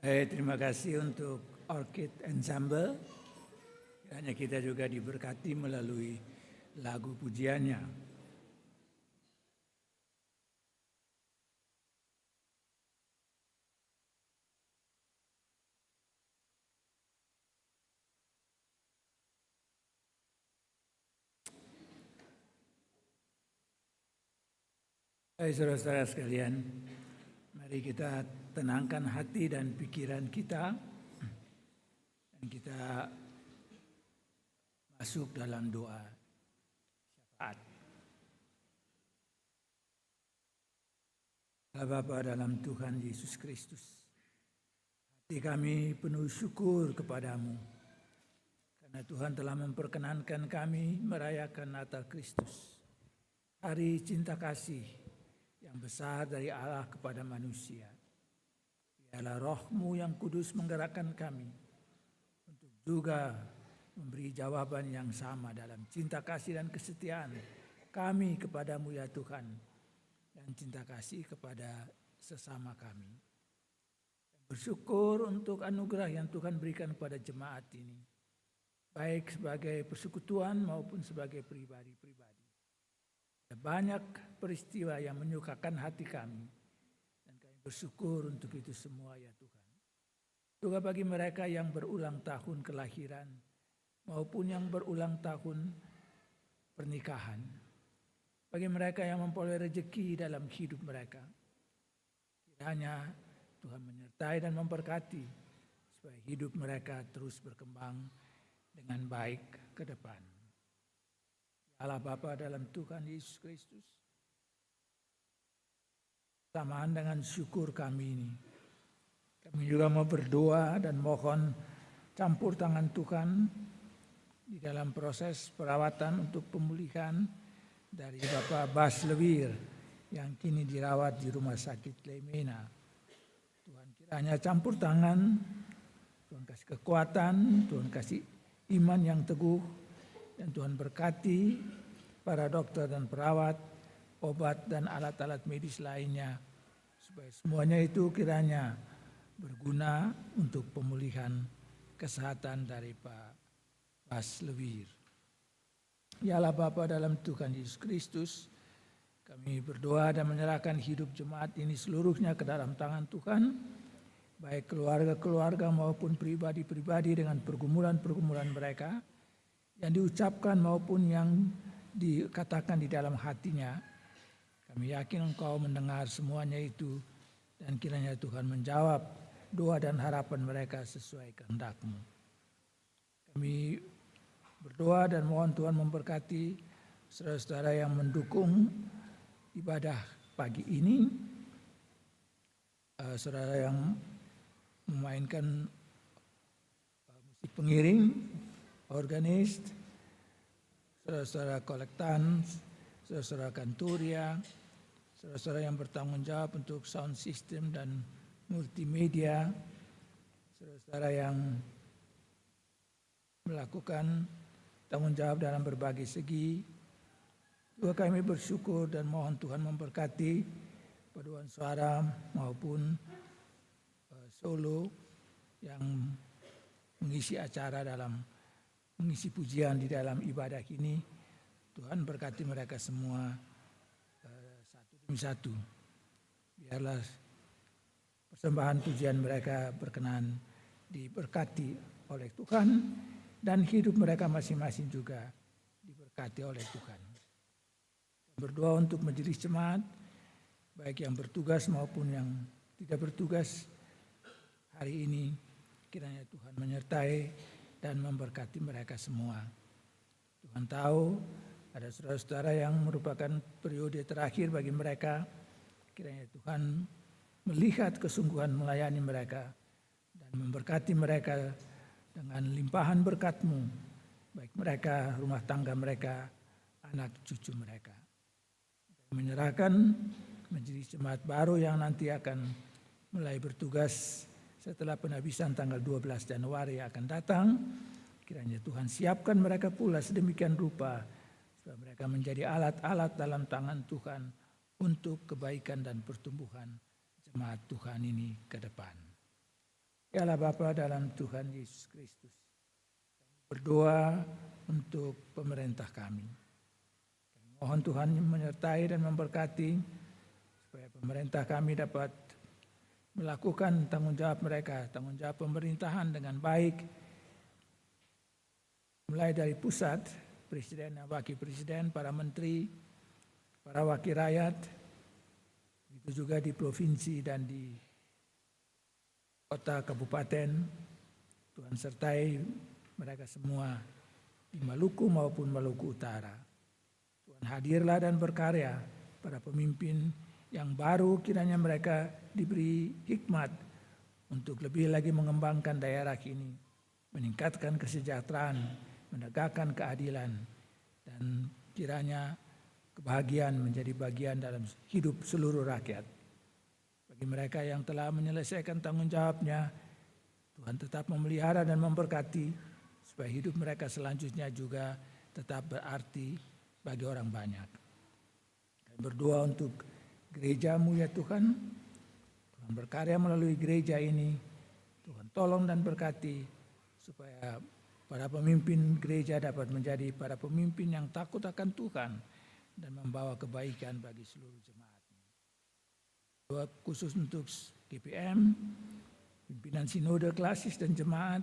Terima kasih untuk Orchid Ensemble. Kiranya kita juga diberkati melalui lagu pujiannya. Saudara-saudara sekalian, mari kita tenangkan hati dan pikiran kita, dan kita masuk dalam doa syafaat. Allah Bapa dalam Tuhan Yesus Kristus, hati kami penuh syukur kepadamu, karena Tuhan telah memperkenankan kami merayakan Natal Kristus, hari cinta kasih yang besar dari Allah kepada manusia. Biarlah Roh-Mu yang kudus menggerakkan kami untuk juga memberi jawaban yang sama dalam cinta kasih dan kesetiaan kami kepadamu ya Tuhan, dan cinta kasih kepada sesama kami. Bersyukur untuk anugerah yang Tuhan berikan kepada jemaat ini, baik sebagai persekutuan maupun sebagai pribadi-pribadi. Banyak peristiwa yang menyukakan hati kami, dan kami bersyukur untuk itu semua ya Tuhan. Juga bagi mereka yang berulang tahun kelahiran maupun yang berulang tahun pernikahan, bagi mereka yang memperoleh rezeki dalam hidup mereka, kiranya Tuhan menyertai dan memberkati supaya hidup mereka terus berkembang dengan baik ke depan. Allah Bapa dalam Tuhan Yesus Kristus, samaan dengan syukur kami ini, kami juga mau berdoa dan mohon campur tangan Tuhan di dalam proses perawatan untuk pemulihan dari Bapak Bas Lewir yang kini dirawat di Rumah Sakit Leimena. Tuhan kiranya campur tangan, Tuhan kasih kekuatan, Tuhan kasih iman yang teguh, dan Tuhan berkati para dokter dan perawat, obat dan alat-alat medis lainnya, supaya semuanya itu kiranya berguna untuk pemulihan kesehatan dari Pak Bas Lewir. Ya Allah Bapa dalam Tuhan Yesus Kristus, kami berdoa dan menyerahkan hidup jemaat ini seluruhnya ke dalam tangan Tuhan, baik keluarga-keluarga maupun pribadi-pribadi dengan pergumulan-pergumulan mereka, yang diucapkan maupun yang dikatakan di dalam hatinya. Kami yakin Engkau mendengar semuanya itu, dan kiranya Tuhan menjawab doa dan harapan mereka sesuai kehendak-Mu. Kami berdoa dan mohon Tuhan memberkati saudara-saudara yang mendukung ibadah pagi ini, saudara yang memainkan musik pengiring, organist, saudara-saudara kolektan, saudara-saudara kantoria, saudara-saudara yang bertanggung jawab untuk sound system dan multimedia, saudara-saudara yang melakukan tanggung jawab dalam berbagai segi. Juga kami bersyukur dan mohon Tuhan memberkati paduan suara maupun solo yang mengisi acara dalam mengisi pujian di dalam ibadah ini. Tuhan berkati mereka semua satu demi satu. Biarlah persembahan pujian mereka berkenan diberkati oleh Tuhan, dan hidup mereka masing-masing juga diberkati oleh Tuhan. Berdoa untuk majelis jemaat, baik yang bertugas maupun yang tidak bertugas hari ini, kiranya Tuhan menyertai dan memberkati mereka semua. Tuhan tahu ada saudara-saudara yang merupakan periode terakhir bagi mereka. Kiranya Tuhan melihat kesungguhan melayani mereka dan memberkati mereka dengan limpahan berkat-Mu, baik mereka, rumah tangga mereka, anak cucu mereka. Menyerahkan majelis jemaat baru yang nanti akan mulai bertugas setelah penabisan tanggal 12 Januari akan datang, kiranya Tuhan siapkan mereka pula sedemikian rupa supaya mereka menjadi alat-alat dalam tangan Tuhan untuk kebaikan dan pertumbuhan jemaat Tuhan ini ke depan. Ya Allah Bapa dalam Tuhan Yesus Kristus, berdoa untuk pemerintah kami. Mohon Tuhan menyertai dan memberkati supaya pemerintah kami dapat melakukan tanggung jawab mereka, tanggung jawab pemerintahan dengan baik, mulai dari pusat, presiden dan wakil presiden, para menteri, para wakil rakyat, begitu juga di provinsi dan di kota kabupaten. Tuhan sertai mereka semua di Maluku maupun Maluku Utara. Tuhan hadirlah dan berkarya para pemimpin yang baru, kiranya mereka diberi hikmat untuk lebih lagi mengembangkan daerah ini, meningkatkan kesejahteraan, menegakkan keadilan, dan kiranya kebahagiaan menjadi bagian dalam hidup seluruh rakyat. Bagi mereka yang telah menyelesaikan tanggung jawabnya, Tuhan tetap memelihara dan memberkati supaya hidup mereka selanjutnya juga tetap berarti bagi orang banyak. Kami berdoa untuk gereja-Mu ya Tuhan. Tuhan berkarya melalui gereja ini. Tuhan tolong dan berkati supaya para pemimpin gereja dapat menjadi para pemimpin yang takut akan Tuhan dan membawa kebaikan bagi seluruh jemaat. Doa khusus untuk GPM, pimpinan sinode klasis dan jemaat.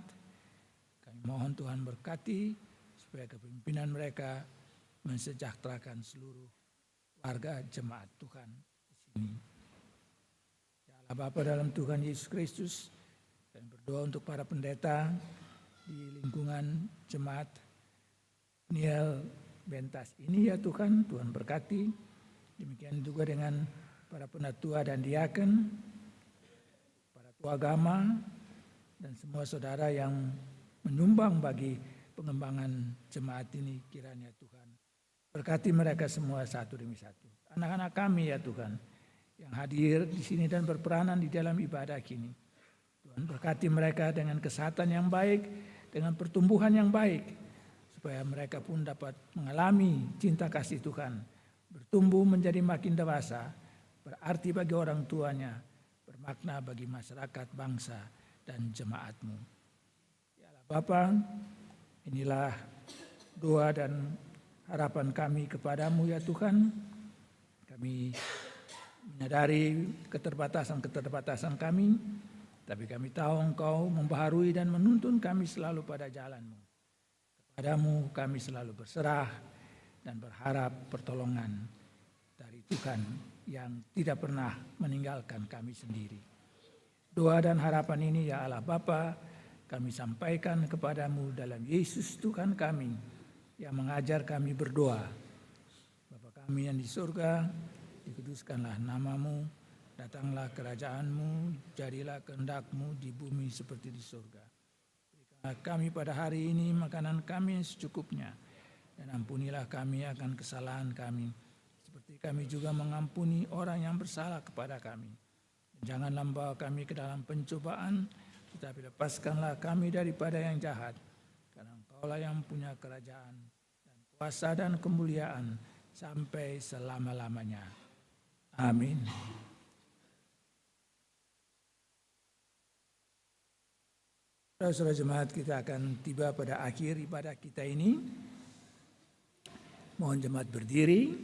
Kami mohon Tuhan berkati supaya kepemimpinan mereka mensejahterakan seluruh warga jemaat Tuhan di sini. Ya Allah Bapa dalam Tuhan Yesus Kristus, dan berdoa untuk para pendeta di lingkungan jemaat Niel Bentas ini ya Tuhan, Tuhan berkati. Demikian juga dengan para penatua dan diaken, para tua agama, dan semua saudara yang menyumbang bagi pengembangan jemaat ini, kiranya Tuhan berkati mereka semua satu demi satu. Anak-anak kami ya Tuhan, yang hadir di sini dan berperanan di dalam ibadah kini. Tuhan berkati mereka dengan kesehatan yang baik, dengan pertumbuhan yang baik, supaya mereka pun dapat mengalami cinta kasih Tuhan, bertumbuh menjadi makin dewasa, berarti bagi orang tuanya, bermakna bagi masyarakat, bangsa, dan jemaat-Mu. Ya Allah Bapa, inilah doa dan harapan kami kepadamu ya Tuhan. Kami menyadari keterbatasan kami, tapi kami tahu Engkau membaharui dan menuntun kami selalu pada jalan-Mu. Kepadamu kami selalu berserah dan berharap pertolongan dari Tuhan yang tidak pernah meninggalkan kami sendiri. Doa dan harapan ini ya Allah Bapa, kami sampaikan kepadamu dalam Yesus Tuhan kami yang mengajar kami berdoa. Bapa kami yang di surga, dikuduskanlah namamu, datanglah kerajaan-Mu, jadilah kehendak-Mu di bumi seperti di surga. Berikanlah kami pada hari ini makanan kami yang secukupnya, dan ampunilah kami akan kesalahan kami, seperti kami juga mengampuni orang yang bersalah kepada kami. Janganlah membawa kami ke dalam pencobaan, tetapi lepaskanlah kami daripada yang jahat. Karena Engkaulah yang punya kerajaan dan kuasa dan kemuliaan sampai selama-lamanya. Amin. Saudara jemaat, kita akan tiba pada akhir ibadah kita ini. Mohon jemaat berdiri.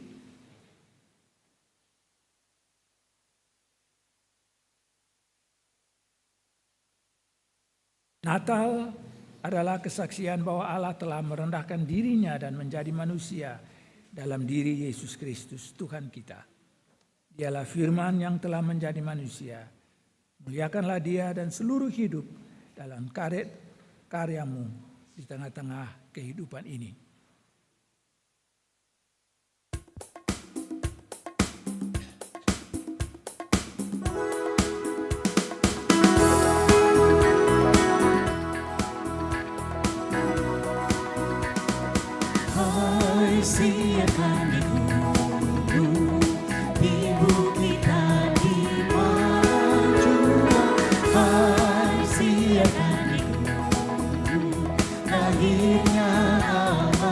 Natal adalah kesaksian bahwa Allah telah merendahkan dirinya dan menjadi manusia dalam diri Yesus Kristus Tuhan kita. Dialah firman yang telah menjadi manusia. Muliakanlah Dia dan seluruh hidup dalam karya-Mu di tengah-tengah kehidupan ini. Siapkan dulu ibu kita di majuan. Hai siapkan dulu lahirnya Allah.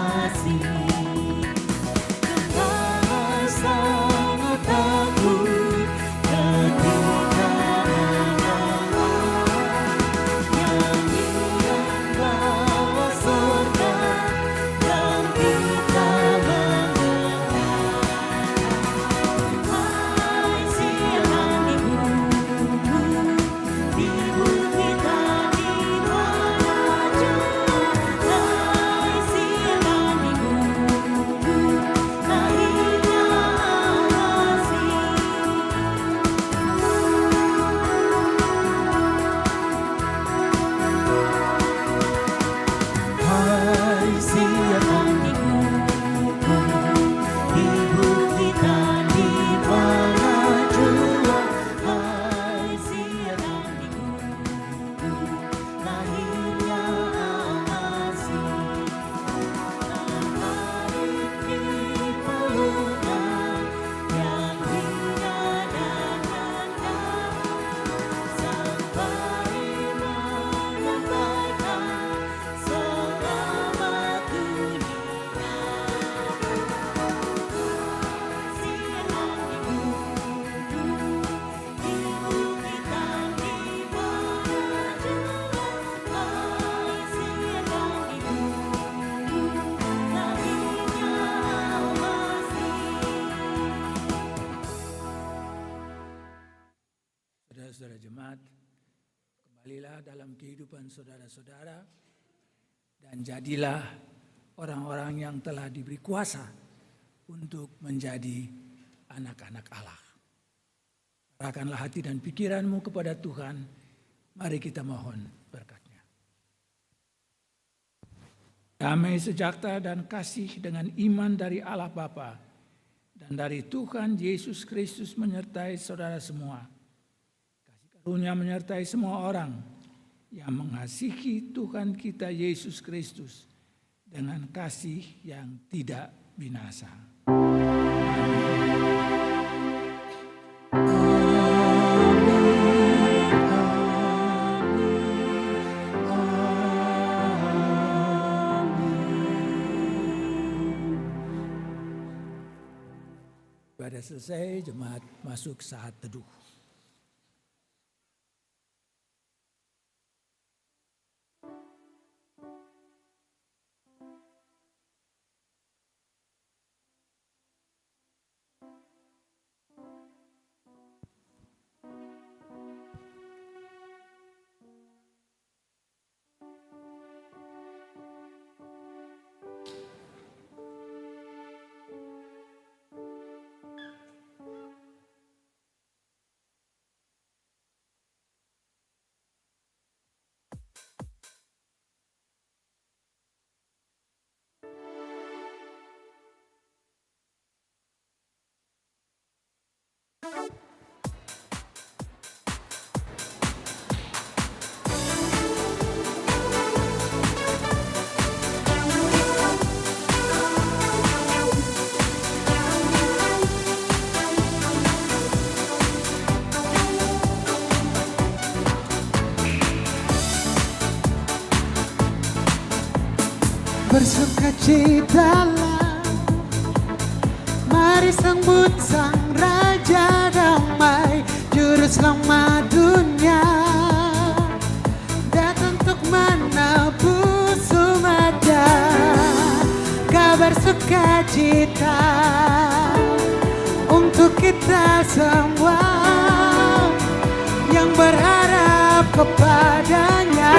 Kembalilah dalam kehidupan saudara-saudara dan jadilah orang-orang yang telah diberi kuasa untuk menjadi anak-anak Allah. Arahkanlah hati dan pikiranmu kepada Tuhan. Mari kita mohon berkat-Nya. Damai sejahtera dan kasih dengan iman dari Allah Bapa dan dari Tuhan Yesus Kristus menyertai saudara semua. Kasih karunia menyertai semua orang yang mengasihi Tuhan kita Yesus Kristus dengan kasih yang tidak binasa. Ibadah selesai, jemaat masuk saat teduh. Bersukacitalah, mari sambut sang Raja Damai, Juru Selamat dunia, datang untuk menebus umat dan kabar sukacita untuk kita semua yang berharap kepadanya.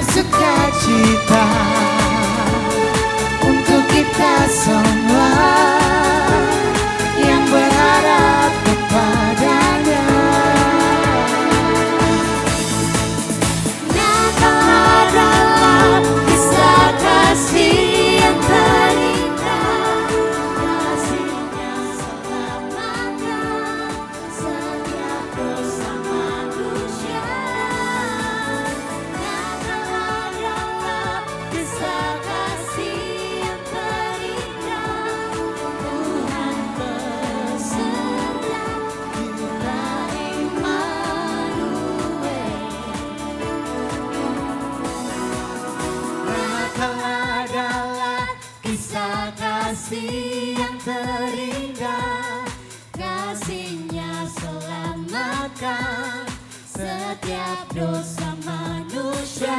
Sukacita untuk kita semua yang berharap kepadanya. Natal adalah kisah kasih yang terindah, kasihnya selamatkan setiap dosa manusia. Kisah kasih yang terindah, Tuhan beserta kita Immanuel. Natal adalah kisah kasih yang terindah, kasihnya selamatkan setiap dosa manusia.